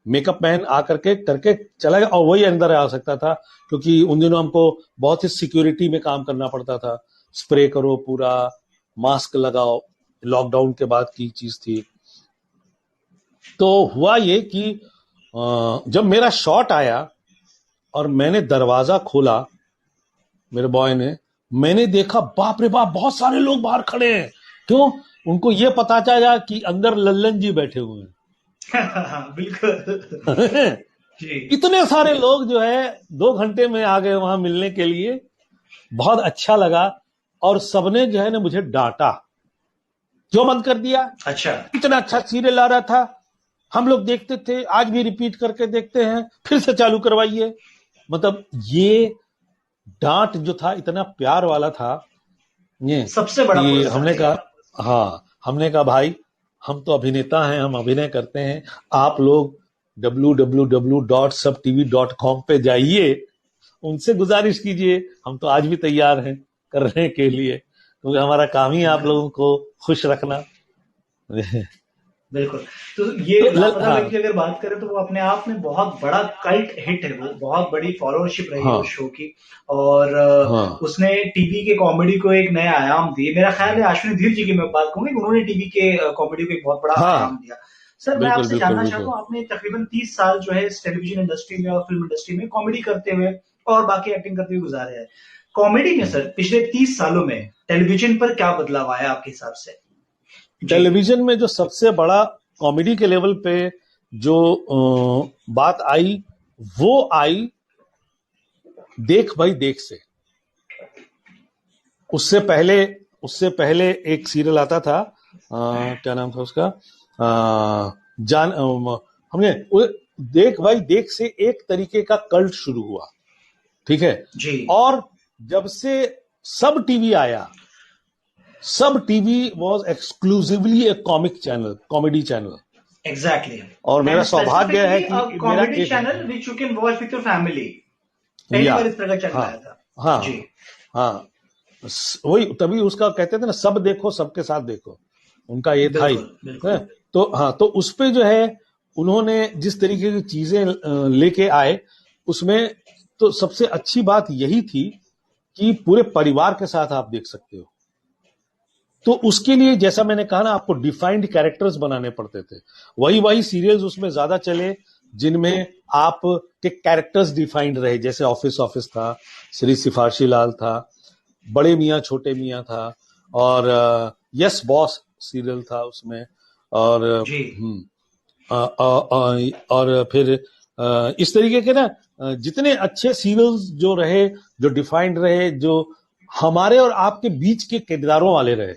मेकअप मैन आकर के करके चला गया, और वही अंदर आ सकता था, क्योंकि उन दिनों हमको बहुत ही सिक्योरिटी में काम करना पड़ता था। स्प्रे करो पूरा, मास्क लगाओ, लॉकडाउन के बाद की चीज थी। तो हुआ ये कि जब मेरा शॉट आया और मैंने दरवाजा खोला, मेरे बॉय ने, मैंने देखा बाप रे बाप, बहुत सारे लोग बाहर खड़े हैं। क्यों? उनको ये पता चला कि अंदर लल्लन जी बैठे हुए बिल्कुल। हैं। जी। इतने सारे लोग जो है 2 घंटे में आ गए वहां मिलने के लिए। बहुत अच्छा लगा। और सबने जो है ना मुझे डांटा, क्यों बंद कर दिया, अच्छा। इतना अच्छा सीरियल आ रहा था, हम लोग देखते थे, आज भी रिपीट करके देखते हैं, फिर से चालू करवाइए। मतलब ये डांट जो था इतना प्यार वाला था ये, सबसे बड़ा कि पुरस्कार हमने है ये। कहा, हाँ, हमने कहा भाई हम तो अभिनेता हैं, हम अभिनय करते हैं। आप लोग www.सबटीवी.com पे जाइए, उनसे गुजारिश कीजिए, हम तो आज भी तैयार हैं करने के लिए, क्योंकि हमारा काम ही आप लोगों को खुश रखना। बिल्कुल। तो ये तो लापता हाँ गंज की अगर बात करें, तो वो अपने आप में बहुत बड़ा कल्ट हिट है, वो बहुत बड़ी फॉलोअरशिप रही है हाँ उस शो की। और हाँ उसने टीवी के कॉमेडी को एक नया आयाम दिए। मेरा ख्याल है अश्विनी धीर जी की मैं बात कहूंगी, उन्होंने टीवी के कॉमेडी को एक बहुत बड़ा आयाम हाँ। दिया। सर मैं बिल्कुल आपसे बिल्कुल जानना चाहता बिल्कुल। हूँ, आपने तकरीबन 30 साल जो है इस टेलीविजन इंडस्ट्री में और फिल्म इंडस्ट्री में कॉमेडी करते हुए और बाकी एक्टिंग करते हुए गुजारे हैं। कॉमेडी में सर पिछले 30 सालों में टेलीविजन पर क्या बदलाव आया आपके हिसाब से? जी टेलीविजन में जो सबसे बड़ा कॉमेडी के लेवल पे जो बात आई, वो आई देख भाई देख से। उससे पहले एक सीरियल आता था, क्या नाम था उसका, हमने देख भाई देख से एक तरीके का कल्ट शुरू हुआ, ठीक है जी और जब से सब टीवी आया, सब TV was exclusively A comic channel, comedy channel. Exactly. और मेरा सौभाग्य है कि मेरा comedy channel which you can watch with your family, पहली बार इस तरह का चैनल आया था। हाँ जी हाँ, वही तभी उसका कहते थे ना, सब देखो सबके साथ देखो, उनका ये था ही। बिल्कुल बिल्कुल। है? तो हाँ, तो उस पे जो है उन्होंने जिस तरीके की चीजें लेके आए, उसमें तो सबसे अच्छी बात यही थी कि पूरे परिवार के साथ आप देख सकते हो। तो उसके लिए जैसा मैंने कहा ना, आपको डिफाइंड कैरेक्टर्स बनाने पड़ते थे। वही सीरियल्स उसमें ज्यादा चले जिनमें आप के कैरेक्टर्स डिफाइंड रहे, जैसे ऑफिस था, श्री सिफारशी लाल था, बड़े मियाँ छोटे मियाँ था, और यस बॉस सीरियल था उसमें, और जी और फिर इस तरीके के ना जितने अच्छे सीरियल्स जो रहे, जो डिफाइंड रहे, जो हमारे और आपके बीच के किरदारों वाले रहे,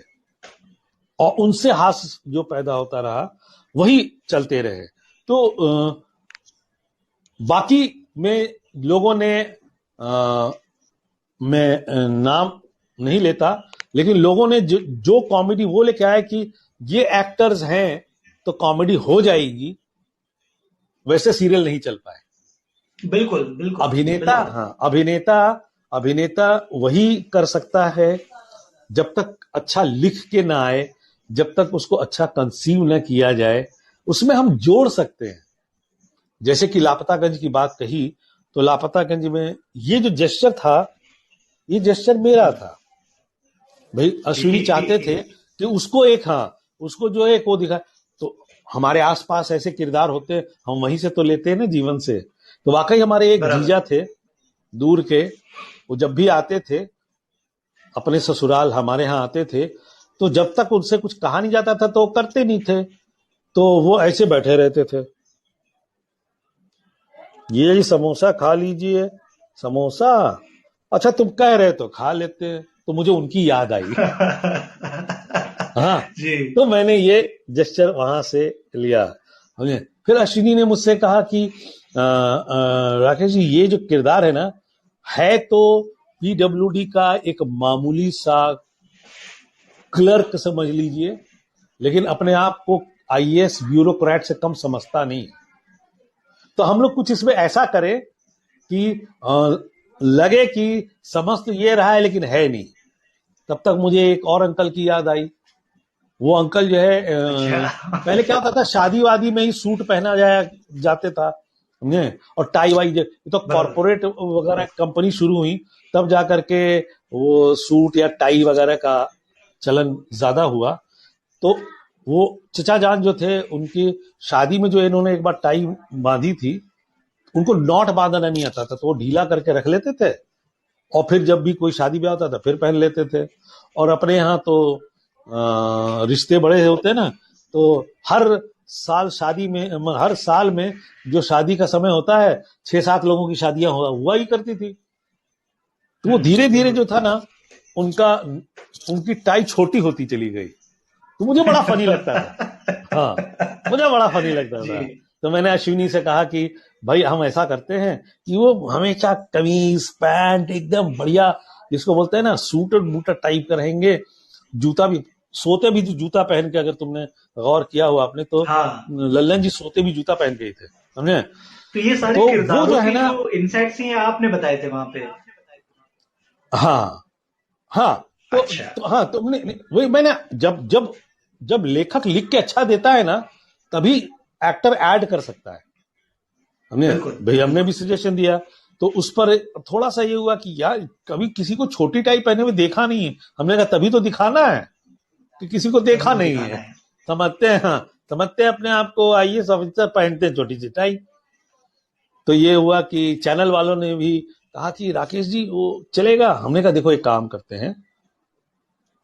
और उनसे हास्य जो पैदा होता रहा, वही चलते रहे। तो बाकी में लोगों ने मैं नाम नहीं लेता, लेकिन लोगों ने जो कॉमेडी वो लेके आए कि ये एक्टर्स हैं तो कॉमेडी हो जाएगी, वैसे सीरियल नहीं चल पाए। बिल्कुल बिल्कुल। अभिनेता, हाँ अभिनेता वही कर सकता है जब तक अच्छा लिख के ना आए, जब तक उसको अच्छा कंसीव न किया जाए। उसमें हम जोड़ सकते हैं, जैसे कि लापतागंज की बात कही, तो लापतागंज में ये जो जेस्चर था, ये जेस्चर मेरा था भाई। अश्विनी चाहते थे कि उसको जो एक वो दिखा, तो हमारे आसपास ऐसे किरदार होते, हम वहीं से तो लेते हैं ना, जीवन से। तो वाकई हमारे एक जीजा थे दूर के, वो जब भी आते थे अपने ससुराल हमारे यहाँ आते थे, तो जब तक उनसे कुछ कहा नहीं जाता था तो वो करते नहीं थे, तो वो ऐसे बैठे रहते थे, ये जी समोसा खा लीजिए। समोसा, अच्छा तुम कह रहे तो खा लेते। तो मुझे उनकी याद आई। हाँ जी तो मैंने ये जेस्चर वहां से लिया। फिर अश्विनी ने मुझसे कहा कि राकेश जी, ये जो किरदार है ना, है तो पीडब्ल्यूडी का एक मामूली सा क्लर्क समझ लीजिए, लेकिन अपने आप को आईएएस ब्यूरोक्रेट से कम समझता नहीं। तो हम लोग कुछ इसमें ऐसा करें कि लगे कि समझ तो ये रहा है लेकिन है नहीं। तब तक मुझे एक और अंकल की याद आई। वो अंकल जो है पहले क्या होता था, शादी वादी में ही सूट पहना जाते था, और टाई वाई। तो कॉर्पोरेट वगैरह कंपनी शुरू हुई, तब जाकर के वो सूट या टाई वगैरह का चलन ज्यादा हुआ। तो वो चचा जान जो थे, उनकी शादी में जो इन्होंने एक बार टाई बांधी थी, उनको नॉट बांधना नहीं आता था, तो वो ढीला करके रख लेते थे, और फिर जब भी कोई शादी ब्याह होता था फिर पहन लेते थे। और अपने यहाँ तो रिश्ते बड़े होते हैं ना, तो हर साल में जो शादी का समय होता है, 6-7 लोगों की शादियां हुआ ही करती थी। तो वो धीरे धीरे जो था ना, उनकी टाई छोटी होती चली गई। तो मुझे बड़ा फनी लगता था। हाँ, मुझे बड़ा फनी लगता था। तो मैंने अश्विनी से कहा कि भाई हम ऐसा करते हैं कि वो हमेशा कमीज पैंट एकदम बढ़िया, जिसको बोलते हैं ना सूटर बूटर टाइप का रहेंगे, जूता भी, सोते भी जूता पहन के, अगर तुमने गौर किया हो आपने तो, लल्लन जी सोते भी जूता पहन के थे हमने। तो ये सारे किरदारों जो है ना, इनसाइट्स ही आपने बताए थे वहां पे। हाँ तो अच्छा। हाँ तो वही मैंने जब लेखक लिख के अच्छा देता है ना, तभी एक्टर ऐड कर सकता है। हमने भी सजेशन दिया, तो उस पर थोड़ा सा ये हुआ कि यार कभी किसी को छोटी टाई पहने हुए देखा नहीं है। हमने कहा तभी तो दिखाना है कि किसी को देखा नहीं है। समझते हैं अपने आप को आईएएस ऑफिसर पहनते हैं छोटी सी टाई। तो ये हुआ कि चैनल वालों ने भी कहा कि राकेश जी वो चलेगा। हमने कहा देखो एक काम करते हैं,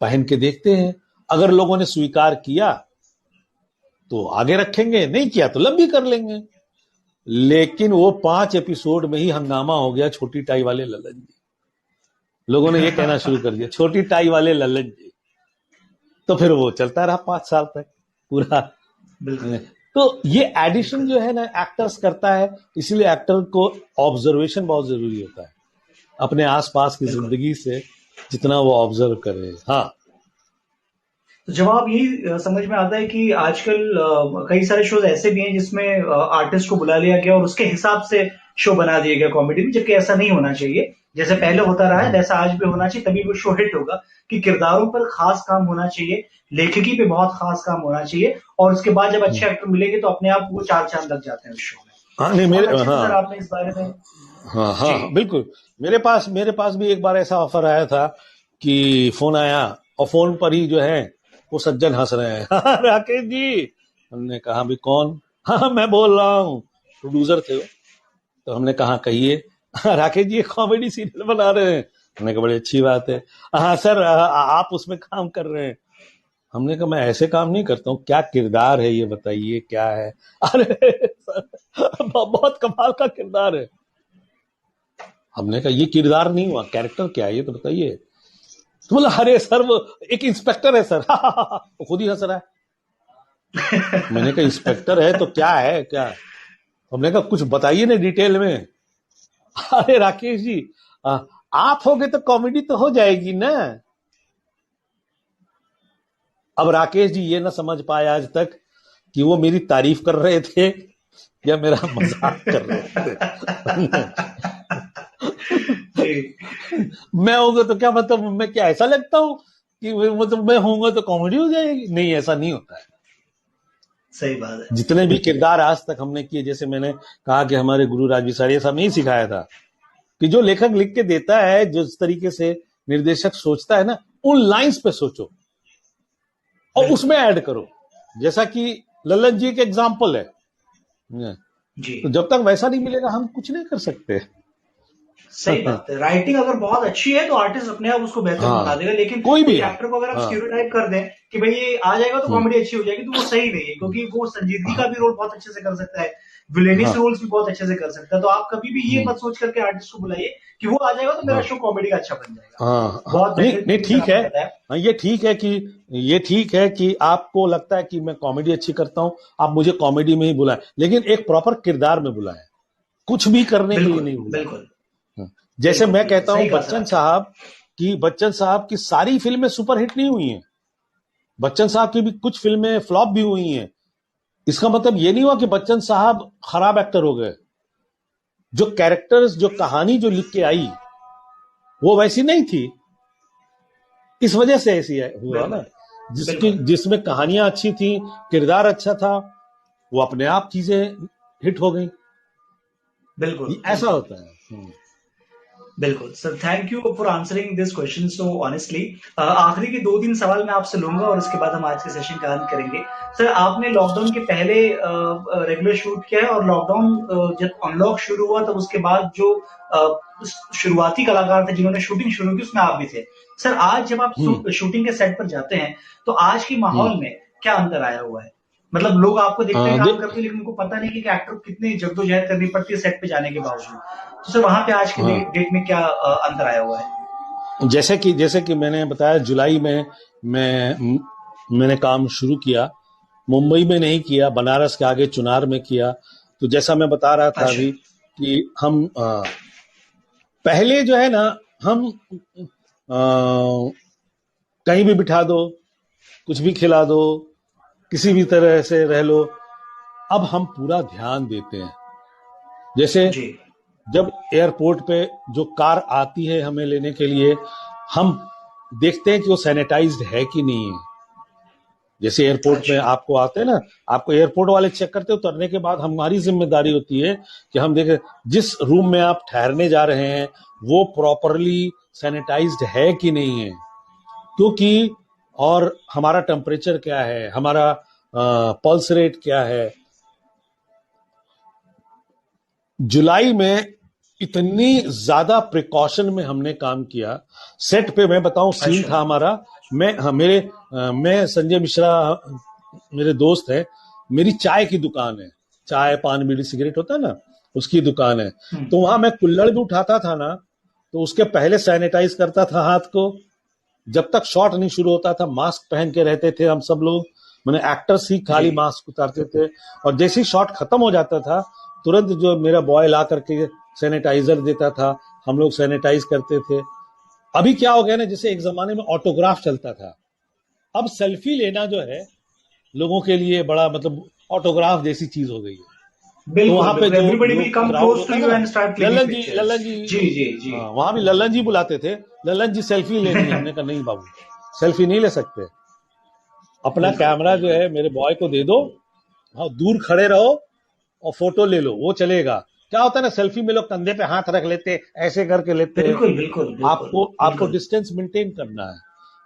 पहन के देखते हैं, अगर लोगों ने स्वीकार किया तो आगे रखेंगे, नहीं किया तो लंबी कर लेंगे। लेकिन वो 5 एपिसोड में ही हंगामा हो गया छोटी टाई वाले लल्लन जी। लोगों ने ये कहना शुरू कर दिया छोटी टाई वाले लल्लन जी। तो फिर वो चलता रहा 5 साल तक पूरा। बिल्कुल। तो ये एडिशन जो है ना एक्टर्स करता है, इसलिए एक्टर को ऑब्जर्वेशन बहुत जरूरी होता है, अपने आसपास की बिल्कुल। जिंदगी से जितना वो ऑब्जर्व करे। हाँ, तो जवाब यही समझ में आता है कि आजकल कई सारे शोज ऐसे भी हैं जिसमें आर्टिस्ट को बुला लिया गया और उसके हिसाब से शो बना दिया गया कॉमेडी में, जबकि ऐसा नहीं होना चाहिए। जैसे पहले होता रहा है वैसा आज भी होना चाहिए, तभी वो शो हिट होगा। कि किरदारों पर खास काम होना चाहिए, लेखकी पे बहुत खास काम होना चाहिए, और उसके बाद जब अच्छे एक्टर मिलेंगे तो अपने आप वो 4 चांद लग जाते हैं उस शो में। हाँ, नहीं बहुत मेरे, अच्छे से हाँ सर आपने इस बारे में। हाँ जी। हाँ बिल्कुल। मेरे पास भी एक बार ऐसा ऑफर आया था कि फोन आया, और फोन पर ही जो है वो सज्जन हंस रहे हैं "हाँ, राकेश जी"। हमने कहा भी कौन? हाँ मैं बोल रहा हूँ, प्रोड्यूसर थे वो। तो हमने कहा कहिए। "हाँ, राकेश जी कॉमेडी सीरियल बना रहे हैं"। हमने कहा बड़ी अच्छी बात है। हाँ सर आप उसमें काम कर रहे हैं। हमने कहा मैं ऐसे काम नहीं करता हूँ, क्या किरदार है ये बताइए क्या है? अरे सर बहुत कमाल का किरदार है। हमने कहा ये किरदार नहीं हुआ, कैरेक्टर क्या है ये तो बताइए। तो बोला अरे सर वो एक इंस्पेक्टर है सर वो खुद ही हंस रहा है। मैंने कहा इंस्पेक्टर है तो क्या है क्या? हमने कहा कुछ बताइए ना डिटेल में। अरे राकेश जी आप होगे तो कॉमेडी तो हो जाएगी ना। अब राकेश जी ये ना समझ पाए आज तक कि वो मेरी तारीफ कर रहे थे या मेरा मजाक कर रहे थे। जी। मैं होऊंगा तो क्या मतलब, मैं क्या ऐसा लगता हूँ कि मतलब मैं होऊंगा तो कॉमेडी हो जाएगी? नहीं, ऐसा नहीं होता है। सही बात है। जितने भी किरदार आज तक हमने किए, जैसे मैंने कहा कि हमारे गुरु राजवी सर ये सब नहीं सिखाया था कि जो लेखक लिख के देता है, जो इस तरीके से निर्देशक सोचता है ना, उन लाइंस पे सोचो और बिल्कुल। उसमें ऐड करो। जैसा कि लल्लन जी के एग्जाम्पल है। जी। तो जब तक वैसा नहीं मिलेगा हम कुछ नहीं कर सकते। सही बात है। राइटिंग अगर बहुत अच्छी है तो आर्टिस्ट अपने आप उसको बेहतर बना हाँ, देगा, लेकिन कोई भी एक है। एक्टर को अगर आप हाँ, स्टीरियोटाइप कर दें कि भाई ये आ जाएगा तो हम्म, कॉमेडी अच्छी हो जाएगी, तो वो सही नहीं है, क्योंकि वो संजीदगी का हाँ, भी रोल बहुत अच्छे से कर सकता है, विलेनियस हाँ, रोल्स भी बहुत अच्छे से कर सकता है। तो आप कभी भी ये मत सोच करके आर्टिस्ट को बुलाइए कि वो आ जाएगा तो मेरा हाँ, शो कॉमेडी का अच्छा बन जाएगा। हाँ, हाँ, बहुत नहीं बेहतरीन नहीं, तरीके से ठीक है। आपने बताया। हाँ, ये ठीक है कि आपको लगता है कि मैं कॉमेडी अच्छी करता हूँ, आप मुझे कॉमेडी में ही बुलाएं, लेकिन एक प्रॉपर किरदार में बुलाएं, कुछ भी करने के लिए बिल्कुल। नहीं बुलाएं। बिल्कुल। हाँ, जैसे बिल्कुल। मैं बिल्कुल कहता सही हूँ कहा सर आपने। बच्चन साहब की सारी फिल्में सुपरहिट नहीं हुई हैं। बच्चन साहब की भी कुछ फिल्में फ्लॉप भी हुई हैं। इसका मतलब ये नहीं हुआ कि बच्चन साहब खराब एक्टर हो गए। जो कैरेक्टर्स, जो कहानी जो लिख के आई वो वैसी नहीं थी, इस वजह से ऐसी हुआ ना। बिल्कुल। बिल्कुल। जिसमें कहानियां अच्छी थी, किरदार अच्छा था, वो अपने आप चीजें हिट हो गई। बिल्कुल। ऐसा बिल्कुल। होता है। बिल्कुल sir, thank you for answering this question so honestly. आखिरी के 2-3 सवाल मैं आपसे लूंगा और उसके बाद हम आज के सेशन का अंत करेंगे। सर, आपने लॉकडाउन के पहले रेगुलर शूट किया है, और लॉकडाउन जब अनलॉक शुरू हुआ तब उसके बाद जो शुरुआती कलाकार थे जिन्होंने शूटिंग शुरू की उसमें आप भी थे। सर, आज जब आप हम्म, शूटिंग के सेट पर जाते हैं तो आज के हम्म, माहौल में क्या अंतर आया हुआ है? मतलब लोग आपको देखते हैं काम देख, करते हैं, लेकिन उनको पता नहीं कि एक्टर को कितनी जद्दोजहद करनी पड़ती है सेट पे जाने के बावजूद। तो सर, वहां पे आज के हाँ, डेट में क्या अंतर आया हुआ है? जैसे कि मैंने बताया जुलाई में मैंने काम शुरू किया। मुंबई में नहीं किया, बनारस के आगे चुनार में किया। तो जैसा मैं बता रहा था अच्छा। अभी कि हम पहले जो है ना, हम कहीं भी बिठा दो, कुछ भी खिला दो, किसी भी तरह से रह लो। अब हम पूरा ध्यान देते हैं। जैसे जी। जब एयरपोर्ट पे जो कार आती है हमें लेने के लिए, हम देखते हैं कि वो सैनिटाइज्ड है कि नहीं है। जैसे एयरपोर्ट में अच्छा। आपको आते हैं ना, आपको एयरपोर्ट वाले चेक करते हैं, उतरने के बाद हमारी जिम्मेदारी होती है कि हम देखें जिस रूम में आप ठहरने जा रहे हैं वो प्रॉपरली सैनिटाइज्ड है कि नहीं है। क्योंकि और हमारा टेम्परेचर क्या है, हमारा पल्स रेट क्या है। जुलाई में इतनी ज्यादा प्रिकॉशन में हमने काम किया। सेट पे मैं बताऊं, सीन अच्छा। था हमारा, मैं संजय मिश्रा मेरे दोस्त है, मेरी चाय की दुकान है, चाय पान बीड़ी सिगरेट होता है ना, उसकी दुकान है। तो वहां मैं कुल्हड़ भी उठाता था ना, तो उसके पहले सैनिटाइज करता था हाथ को। जब तक शॉट नहीं शुरू होता था मास्क पहन के रहते थे हम सब लोग, मैंने एक्टर्स ही जी। खाली मास्क उतारते थे। और जैसे ही शॉट खत्म हो जाता था, तुरंत जो मेरा बॉय ला करके सैनिटाइजर देता था, हम लोग सैनिटाइज करते थे। अभी क्या हो गया ना, जैसे एक जमाने में ऑटोग्राफ चलता था, अब सेल्फी लेना जो है लोगों के लिए बड़ा मतलब ऑटोग्राफ जैसी चीज हो गई है। तो बिल्कुल वहां पे बिल्कुल, जो एवरीबॉडी जो will come crowd close to होता था यू ना, and start clicking Lallan ji, pictures. Lallan ji, जी जी जी। हाँ वहां भी लल्लन जी बुलाते थे, लल्लन जी सेल्फी लेनी है। हमने कहा नहीं बाबू, सेल्फी नहीं ले सकते, अपना बिल्कुल कैमरा जो बिल्कुल। है मेरे बॉय को दे दो, हाँ दूर खड़े रहो और फोटो ले लो, वो चलेगा। क्या होता है ना, सेल्फी में लोग कंधे पे हाथ रख लेते, ऐसे करके लेते हैं। बिल्कुल बिल्कुल बिल्कुल आपको बिल्कुल। डिस्टेंस मेंटेन करना है।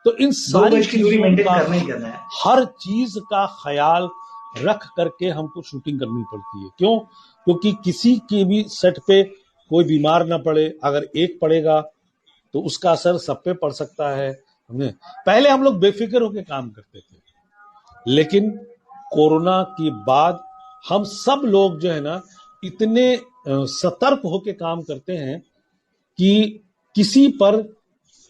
तो इन दो सारी गज की दूरी चीजों मेंटेन का, करना ही करना है। हर चीज का ख्याल रख करके हमको शूटिंग करनी पड़ती है। क्यों? क्योंकि किसी की भी सेट पे कोई बीमार ना पड़े, अगर एक पड़ेगा तो उसका असर सब पे पड़ सकता है। हमने पहले हम लोग बेफिक्र होकर काम करते थे, लेकिन कोरोना के बाद हम सब लोग जो है ना इतने सतर्क होकर काम करते हैं कि किसी पर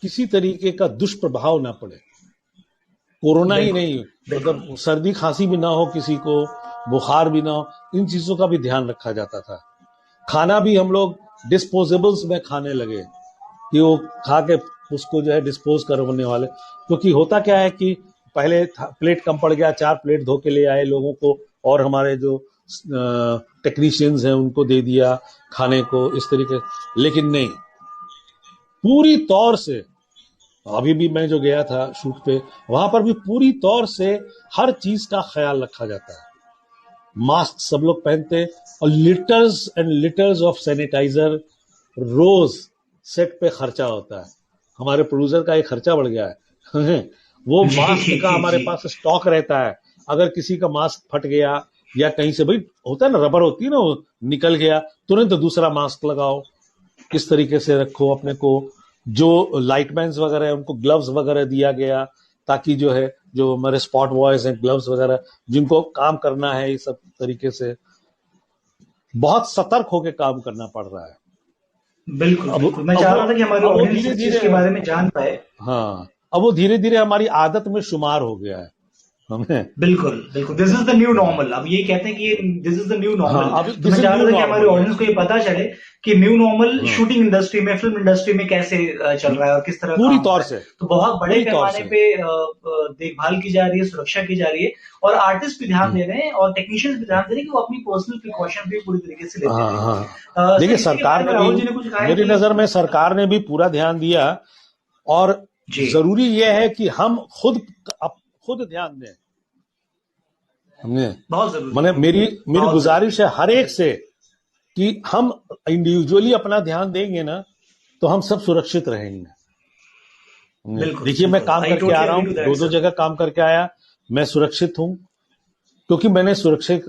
किसी तरीके का दुष्प्रभाव ना पड़े। कोरोना ही बिल्कुल नहीं, बिल्कुल। मतलब सर्दी खांसी भी ना हो किसी को, बुखार भी ना हो, इन चीजों का भी ध्यान रखा जाता था। खाना भी हम लोग डिस्पोजेबल्स में खाने लगे, कि वो खा के उसको जो है डिस्पोज करने वाले। क्योंकि होता क्या है कि पहले प्लेट कम पड़ गया, 4 प्लेट धो के ले आए लोगों को, और हमारे जो टेक्नीशियंस हैं उनको दे दिया खाने को इस तरीके। लेकिन नहीं, पूरी तौर से, अभी भी मैं जो गया था शूट पे, वहां पर भी पूरी तौर से हर चीज का ख्याल रखा जाता है। मास्क सब लोग पहनते, और litres and litres of sanitiser रोज सेट पे खर्चा होता है। हमारे प्रोड्यूसर का एक खर्चा बढ़ गया है वो जी मास्क का हमारे जी। पास स्टॉक रहता है। अगर किसी का मास्क फट गया या कहीं से, भाई होता है ना, रबर होती है ना, वो निकल गया, तुरंत दूसरा मास्क लगाओ। इस तरीके से रखो अपने को। जो लाइटमैन वगैरह है उनको ग्लव्स वगैरह दिया गया, ताकि जो है जो हमारे स्पॉट बॉयज हैं, ग्लव्स वगैरह जिनको काम करना है, इस सब तरीके से बहुत सतर्क होकर काम करना पड़ रहा है। बिल्कुल अब बिल्कुल, मैं अब चाह वो रहा था कि हमारे अब वो ऑडियंस धीरे इस चीज धीरे, के बारे में जान पाए। हाँ अब वो धीरे धीरे हमारी आदत में शुमार हो गया है हमें। बिल्कुल बिल्कुल, this is the new normal. अब ये कहते हैं कि ये दिस इज द न्यू हाँ नॉर्मल। अब तो दिस मैं इज चाह न्यू रहा था कि हमारे नॉर्मल, ऑडियंस यस। को ये पता चले कि न्यू नॉर्मल हाँ, शूटिंग इंडस्ट्री में, फिल्म इंडस्ट्री में कैसे चल रहा है और किस तरह पूरी काम हो तौर रहा है। से, तो बहुत बड़े पूरी तौर पैमाने से। पे देखभाल की जा रही है, सुरक्षा की जा रही है, और आर्टिस्ट भी ध्यान हम्म, दे रहे हैं और टेक्नीशियंस भी ध्यान दे रहे हैं कि वो अपनी पर्सनल प्रिकॉशन भी पूरी तरीके से लेते हाँ रहें। हाँ। देखिए सर, इसी के बारे सरकार में ने भी, राहुल जी ने कुछ कहा है मेरी कि नजर में सरकार ने भी पूरा ध्यान दिया। और जी जरूरी यह है कि हम खुद ध्यान दें। हमने, बहुत जरूरी मैंने है, मेरी मेरी बहुत जरूरी गुजारिश है हर एक से कि हम इंडिविजुअली अपना ध्यान देंगे ना, तो हम सब सुरक्षित रहेंगे। है। बिल्कुल देखिए मैं बिल्कुल, काम आई करके आ टोटली रहा एग्री हूँ, टू दैट दो दो सर। जगह काम करके आया, मैं सुरक्षित हूँ, क्योंकि मैंने सुरक्षित,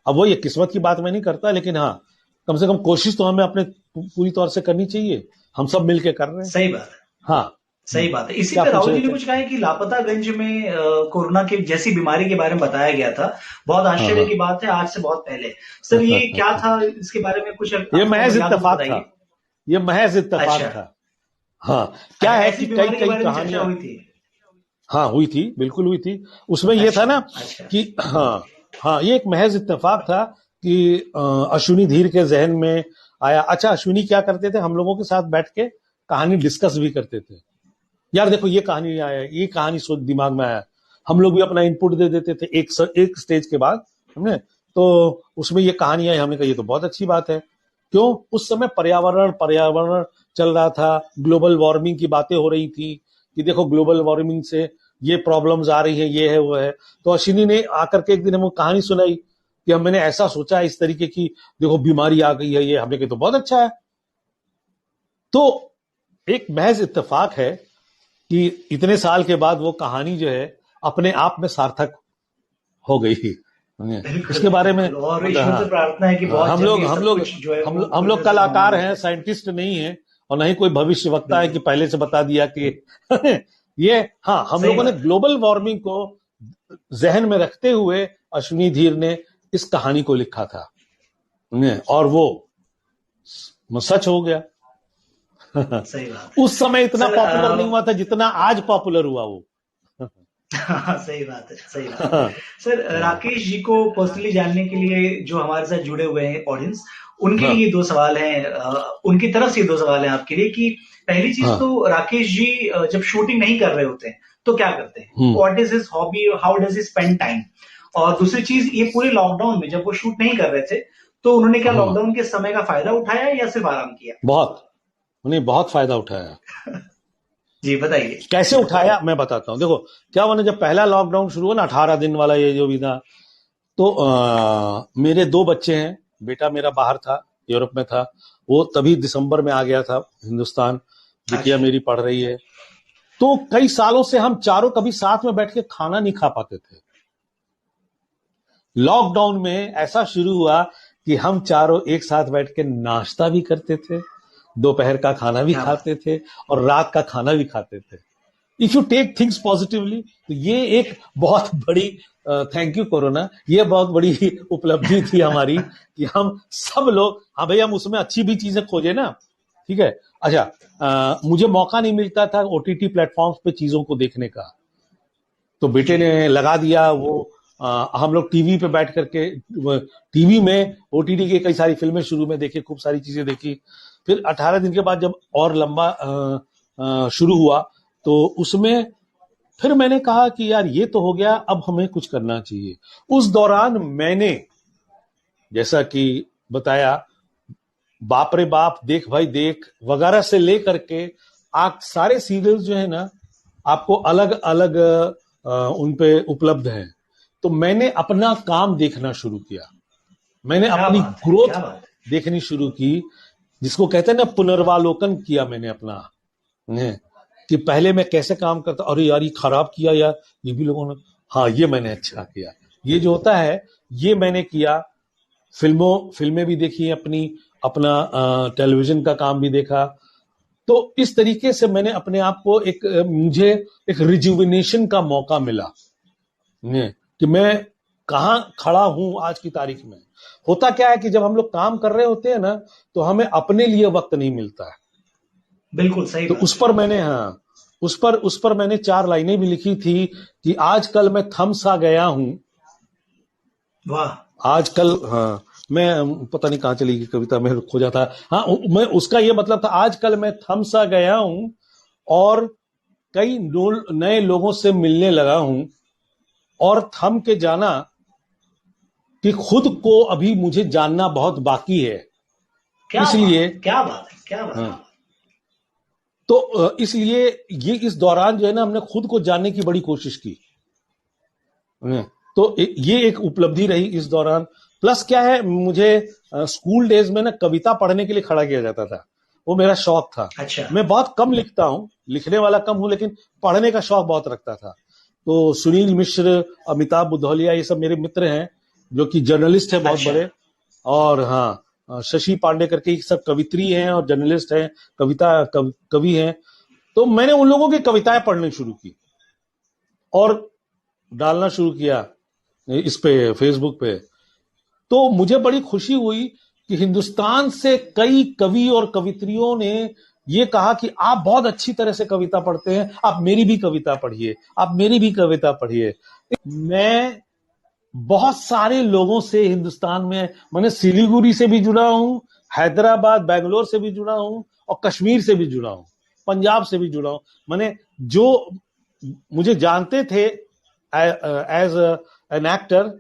अब वो ये किस्मत की बात मैं नहीं करता, लेकिन हाँ कम से कम कोशिश तो हमें अपने पूरी तौर से करनी चाहिए। हम सब मिलके कर रहे हैं। सही बात है। हाँ। सही बात है। इसी क्या पे पूछ राहुल रहे जी ने थे? कुछ कहा है कि लापतागंज में कोरोना की जैसी बीमारी के बारे में बताया गया था। बहुत हाँ आश्चर्य हाँ। की बात है, आज से बहुत पहले। सर, ये क्या था, इसके बारे में कुछ ये आपको महज अगर याद हो तो इत्तेफाक था, बताइए। ये महज इत्तेफाक अच्छा। था। हाँ, क्या अच्छा, है ऐसी कि कई बीमारी के कई बारे में चर्चा कहानियां, हुई थी। हाँ हुई थी, बिल्कुल हुई थी। उसमें ये था अच्छा ना अच्छा। कि हाँ, हाँ ये एक महज इत्तेफाक था कि अश्विनी धीर के जहन में आया। अच्छा, अश्विनी क्या करते थे, हम लोगों के साथ बैठ के कहानी डिस्कस भी करते थे। यार देखो ये कहानी आया, ये कहानी सोच दिमाग में आया, हम लोग भी अपना इनपुट दे देते थे एक स्टेज के बाद। हमने तो उसमें ये कहानी आई, हमने कहा ये तो बहुत अच्छी बात है। क्यों? उस समय पर्यावरण पर्यावरण चल रहा था, ग्लोबल वार्मिंग की बातें हो रही थी कि देखो ग्लोबल वार्मिंग से ये प्रॉब्लम्स आ रही है, ये है वो है। तो अश्विनी ने आकर के एक दिन हमको कहानी सुनाई कि हम, मैंने ऐसा सोचा इस तरीके की, देखो बीमारी आ गई है ये, हमने कहा तो बहुत अच्छा है। तो एक महज इत्तेफाक है कि इतने साल के बाद वो कहानी जो है अपने आप में सार्थक हो गई। बिल्कुल इसके बारे में बिल्कुल, और मतलब ईश्वर हाँ, से प्रार्थना है कि बहुत हम जल्दी लोग ये हम सब लोग कुछ जो है हम वो लोग हम पूरी लोग तरह से नॉर्मल कलाकार हो हैं, जाए। साइंटिस्ट नहीं है, और नहीं कोई भविष्यवक्ता है कि बिल्कुल पहले से बता दिया कि ये। हाँ, हम सही लोगों ने बात है। ग्लोबल वार्मिंग को जहन में रखते हुए अश्विनी धीर ने इस कहानी को लिखा था, और वो सच हो गया। सही बात है। उस समय इतना सर पॉपुलर नहीं हुआ था जितना आज पॉपुलर हुआ वो। हाँ, सही बात है, सही बात है। सर राकेश जी को पर्सनली जानने के लिए जो हमारे साथ जुड़े हुए हैं ऑडियंस, उनके हाँ लिए 2 सवाल हैं, उनकी तरफ से 2 सवाल हैं आपके लिए कि पहली चीज़ हाँ। तो राकेश जी जब शूटिंग नहीं कर रहे होते हैं, तो क्या करते हैं? Hmm what is his hobby? How does he spend time? और दूसरी चीज़, ये पूरे लॉकडाउन में जब वो शूट नहीं कर रहे थे, तो उन्होंने क्या हाँ। लॉकडाउन के समय का फ़ायदा उठाया या सिर्फ़ आराम किया? बहुत, उन्हें बहुत फायदा उठाया। जी, बताइए। कैसे उठाया मैं बताता हूँ। देखो क्या हुआ ना, जब पहला लॉकडाउन शुरू हुआ ना, 18 दिन वाला ये जो भी था, तो मेरे 2 बच्चे हैं। बेटा मेरा बाहर था, यूरोप में था, वो तभी दिसंबर में आ गया था हिंदुस्तान। बिटिया अच्छा, मेरी पढ़ रही है। तो कई सालों से हम चारों कभी साथ में बैठ के खाना नहीं खा पाते थे। लॉकडाउन में ऐसा शुरू हुआ कि हम चारों एक साथ बैठ के नाश्ता भी करते थे, दोपहर का खाना भी क्या बात खाते थे, और रात का खाना भी खाते थे। If you take things positively, तो ये एक बहुत बड़ी, थैंक यू कोरोना, ये बहुत बड़ी उपलब्धि थी हमारी कि हम सब लोग, हाँ भाई, हम उसमें अच्छी भी चीजें खोजे ना। ठीक है। अच्छा, मुझे मौका नहीं मिलता था ओटीटी प्लेटफॉर्म्स पे चीजों को देखने का, तो बेटे जी, ने लगा दिया वो। हम लोग टीवी पे बैठ करके, टीवी में ओटीटी की कई सारी फिल्में शुरू में देखी, खूब सारी चीजें देखी। फिर 18 दिन के बाद जब और लंबा शुरू हुआ, तो उसमें फिर मैंने कहा कि यार ये तो हो गया, अब हमें कुछ करना चाहिए। उस दौरान मैंने, जैसा कि बताया, बाप रे बाप, देख भाई देख वगैरह से लेकर के आप सारे सीरियल्स जो है ना, आपको अलग अलग उन पे उपलब्ध हैं। तो मैंने अपना काम देखना शुरू किया, मैंने क्या अपनी बात है, क्या ग्रोथ बात है। देखनी शुरू की, जिसको कहते हैं ना पुनर्वालोकन किया मैंने अपना, ने, कि पहले मैं कैसे काम करता, अरे यार ये खराब किया यार, ये भी लोगों ने, हाँ ये मैंने अच्छा किया, ये जो होता है ये मैंने किया। फिल्में भी देखी अपनी, अपना टेलीविजन का काम भी देखा। तो इस तरीके से मैंने अपने आप को एक, मुझे एक रिजुविनेशन का मौका मिला, कि मैं कहाँ खड़ा हूं आज की तारीख में। होता क्या है कि जब हम लोग काम कर रहे होते हैं ना, तो हमें अपने लिए वक्त नहीं मिलता है। बिल्कुल सही तो बात उस है। पर मैंने, हाँ, उस पर मैंने 4 लाइनें भी लिखी थी कि आजकल मैं थम सा गया हूं। वाह! आजकल, हाँ, मैं पता नहीं कहाँ चली गई कविता में, खो जाता है। हाँ, मैं उसका ये मतलब था, आजकल मैं थम सा गया हूं, और कई नए लोगों से मिलने लगा हूं, और थम के जाना कि खुद को अभी मुझे जानना बहुत बाकी है। क्या बात इसलिए, है, क्या बात है, क्या बात हाँ, है। तो इसलिए ये इस दौरान जो है ना, हमने खुद को जानने की बड़ी कोशिश की। तो ये एक उपलब्धि रही इस दौरान। प्लस क्या है, मुझे स्कूल डेज में ना कविता पढ़ने के लिए खड़ा किया जाता था, वो मेरा शौक था। अच्छा, मैं बहुत कम लिखता हूँ, लिखने वाला कम हूं, लेकिन पढ़ने का शौक बहुत रखता था। तो सुनील मिश्र, अमिताभ बुद्धौलिया, ये सब मेरे मित्र हैं जो कि जर्नलिस्ट हैं बहुत अच्छा, बड़े। और हाँ, शशि पांडे करके सब कवित्री हैं और जर्नलिस्ट हैं, कवि हैं। तो मैंने उन लोगों की कविताएं पढ़नी शुरू की और डालना शुरू किया इस पे, फेसबुक पे। तो मुझे बड़ी खुशी हुई कि हिंदुस्तान से कई कवि और कवित्रियों ने ये कहा कि आप बहुत अच्छी तरह से कविता पढ़ते हैं, आप मेरी भी कविता पढ़िए, आप मेरी भी कविता पढ़िए। मैं बहुत सारे लोगों से हिंदुस्तान में, मैंने सिलीगुड़ी से भी जुड़ा हूं, हैदराबाद बेंगलोर से भी जुड़ा हूं, और कश्मीर से भी जुड़ा हूं, पंजाब से भी जुड़ा हूं। मैंने, जो मुझे जानते थे एज एन एक्टर,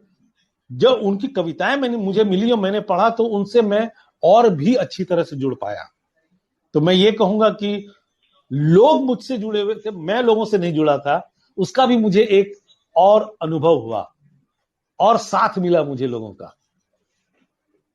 जब उनकी कविताएं मैंने मुझे मिली और मैंने पढ़ा, तो उनसे मैं और भी अच्छी तरह से जुड़ पाया। तो मैं ये कहूंगा कि लोग मुझसे जुड़े हुए थे, मैं लोगों से नहीं जुड़ा था, उसका भी मुझे एक और अनुभव हुआ, और साथ मिला मुझे लोगों का,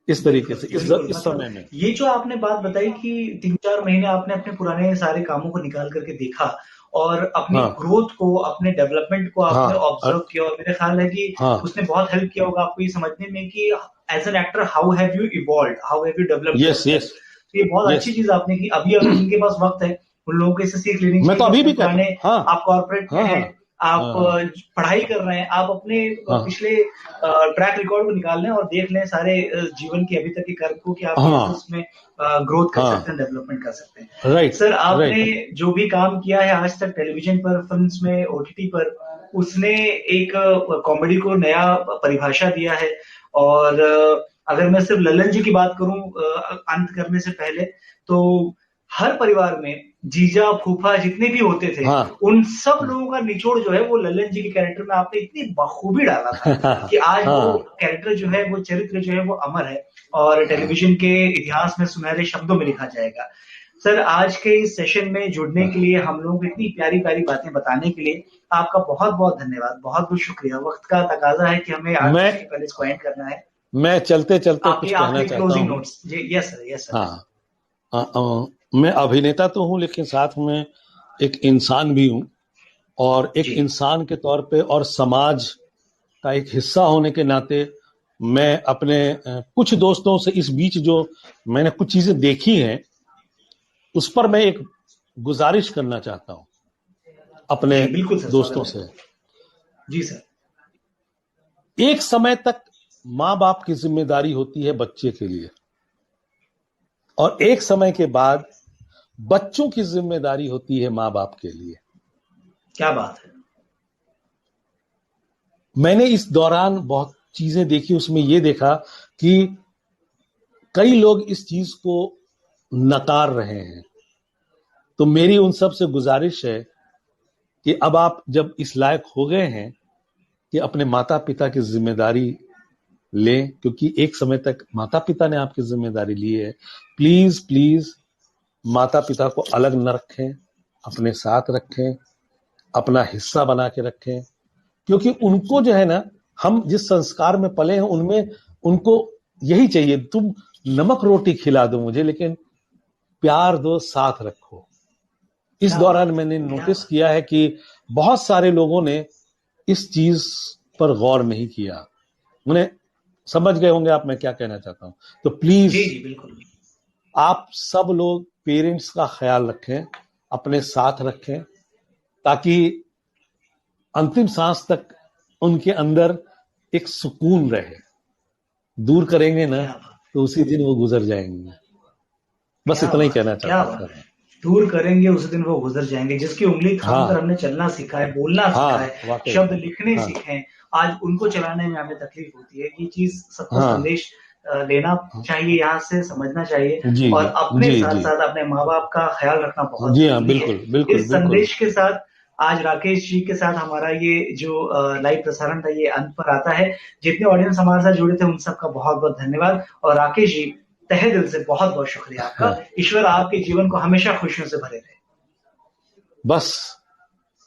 इस तरीके बिल्कुल, से बिल्कुल। इस मतलब समय में। ये जो आपने बात बताई कि 3-4 महीने आपने अपने पुराने सारे कामों को निकाल करके देखा और अपनी हाँ ग्रोथ को, अपने डेवलपमेंट को हाँ आपने ऑब्जर्व किया, और मेरे ख्याल है कि हाँ उसने बहुत हेल्प किया होगा आपको ये समझने में कि as an actor how have you evolve, how have you developed yes yourself. Yes तो ये बहुत यस अच्छी चीज आपने की। अभी अगर जिनके पास वक्त है उन लोगों को इससे सीख लेनी मैं चाहिए तो कि अभी अपने भी कहता पुराने, हूँ। हाँ आप कॉर्पोरेट में हाँ हाँ हैं, आप हाँ पढ़ाई कर रहे हैं, आप अपने हाँ पिछले ट्रैक रिकॉर्ड को निकाल लें और देख लें सारे जीवन के अभी तक के कर्म को कि आप कैसे हाँ उसमें ग्रोथ कर सकते हाँ हैं, डेवलपमेंट कर सकते हैं। राइट सर आपने राइट जो भी काम किया है आज तक टेलीविजन पर, फिल्म्स में, ओटीटी पर, उसने एक कॉमेडी को नया परिभाषा दिया है। और अगर मैं सिर्फ लल्लन जी की बात करूं अंत करने से पहले, तो हर परिवार में जीजा फूफा जितने भी होते थे, हाँ उन सब लोगों का निचोड़ जो है वो लल्लन जी के कैरेक्टर में आपने इतनी बखूबी डाला था कि आज वो हाँ कैरेक्टर जो है, वो चरित्र जो है वो अमर है और टेलीविजन के इतिहास में सुनहरे शब्दों में लिखा जाएगा। सर आज के इस सेशन में जुड़ने के लिए, हम लोगों को इतनी प्यारी प्यारी बातें बताने के लिए आपका बहुत बहुत धन्यवाद, बहुत बहुत शुक्रिया। वक्त का तकाजा है कि हमें 8 बजे मैं के पहले इसको एंड करना है। मैं चलते चलते कुछ आपके कहना आपके चाहता क्लोजिंग हूँ। नोट्स जी। Yes sir, yes sir. हाँ मैं अभिनेता तो हूँ लेकिन साथ में एक इंसान भी हूँ, और एक जी इंसान के तौर पे और समाज का एक हिस्सा होने के नाते मैं अपने कुछ दोस्तों से इस बीच जो मैंने कुछ चीजें देखी हैं उस पर मैं एक गुजारिश करना चाहता हूं अपने जी बिल्कुल सर, दोस्तों स्वागत से। है। जी सर। एक समय तक माँ बाप की जिम्मेदारी होती है बच्चे के लिए, और एक समय के बाद बच्चों की जिम्मेदारी होती है माँ बाप के लिए। क्या बात है। मैंने इस दौरान बहुत चीजें देखी, उसमें यह देखा कि कई लोग इस चीज को नकार रहे हैं। तो मेरी उन सब से गुजारिश है कि अब आप जब इस लायक हो गए हैं कि अपने माता पिता की जिम्मेदारी लें, क्योंकि एक समय तक माता पिता ने आपकी जिम्मेदारी ली है, प्लीज प्लीज माता पिता को अलग न रखें, अपने साथ रखें, अपना हिस्सा बना के रखें। क्योंकि उनको जो है ना, हम जिस संस्कार में पले हैं उनमें उनको यही चाहिए, तुम नमक रोटी खिला दो मुझे लेकिन प्यार दो, साथ रखो। इस क्या दौरान बात मैंने है, क्या नोटिस बात। किया है कि बहुत सारे लोगों ने इस चीज पर गौर नहीं किया। उन्हें समझ गए होंगे आप मैं क्या कहना चाहता हूं। तो प्लीज जी जी बिल्कुल। आप सब लोग पेरेंट्स का ख्याल रखें, अपने साथ रखें, ताकि अंतिम सांस तक उनके अंदर एक सुकून रहे। दूर करेंगे ना क्या बात। तो उसी दिन वो गुजर जाएंगे। बस क्या इतना ही बात है, कहना क्या चाहता बात था। है। दूर करेंगे उस दिन वो गुजर जाएंगे, जिसकी उंगली थाम कर हाँ हमने चलना सीखा है, बोलना सीखा है, हाँ वाकई। शब्द लिखने हाँ सीखे हैं, आज उनको चलाने में हमें तकलीफ होती है। ये चीज सबको हाँ संदेश लेना चाहिए, यहाँ से समझना चाहिए। जी और जी अपने जी साथ जी साथ अपने माँ बाप का ख्याल रखना बहुत जी हाँ, जरूरी है। बिल्कुल बिल्कुल इस बिल्कुल। संदेश के साथ आज राकेश जी के साथ हमारा ये जो लाइव प्रसारण था ये अंत पर आता है। जितने ऑडियंस हमारे साथ जुड़े थे उन सबका बहुत बहुत धन्यवाद। और राकेश जी, तहे दिल से बहुत बहुत शुक्रिया आपका। हाँ, ईश्वर आपके जीवन को हमेशा खुशियों से भरे बस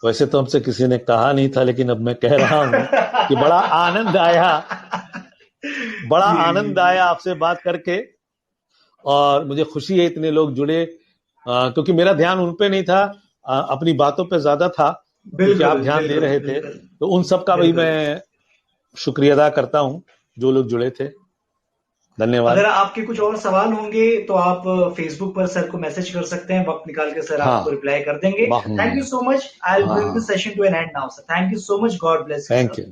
वैसे तो हमसे किसी ने कहा नहीं था लेकिन अब मैं कह रहा हूं कि बड़ा आनंद आया, रहे। बड़ा जी जी आनंद जी। आया आपसे बात करके। और मुझे खुशी है इतने लोग जुड़े, क्योंकि मेरा ध्यान उन पे नहीं था, अपनी बातों पे ज्यादा था, क्योंकि आप बिल्कुल ध्यान दे बिल्कुल रहे थे। बिल्कुल तो उन सब का भी बिल्कुल। मैं शुक्रिया अदा करता हूं जो लोग जुड़े थे। अगर धन्यवाद। आपके कुछ और सवाल होंगे तो आप फेसबुक पर सर को मैसेज कर सकते हैं, वक्त निकाल के सर हाँ आपको रिप्लाई कर देंगे। Thank you so much. I will हाँ ब्रिंग दिस हाँ session to an end now sir. Thank you so much. God bless you thank sir. You.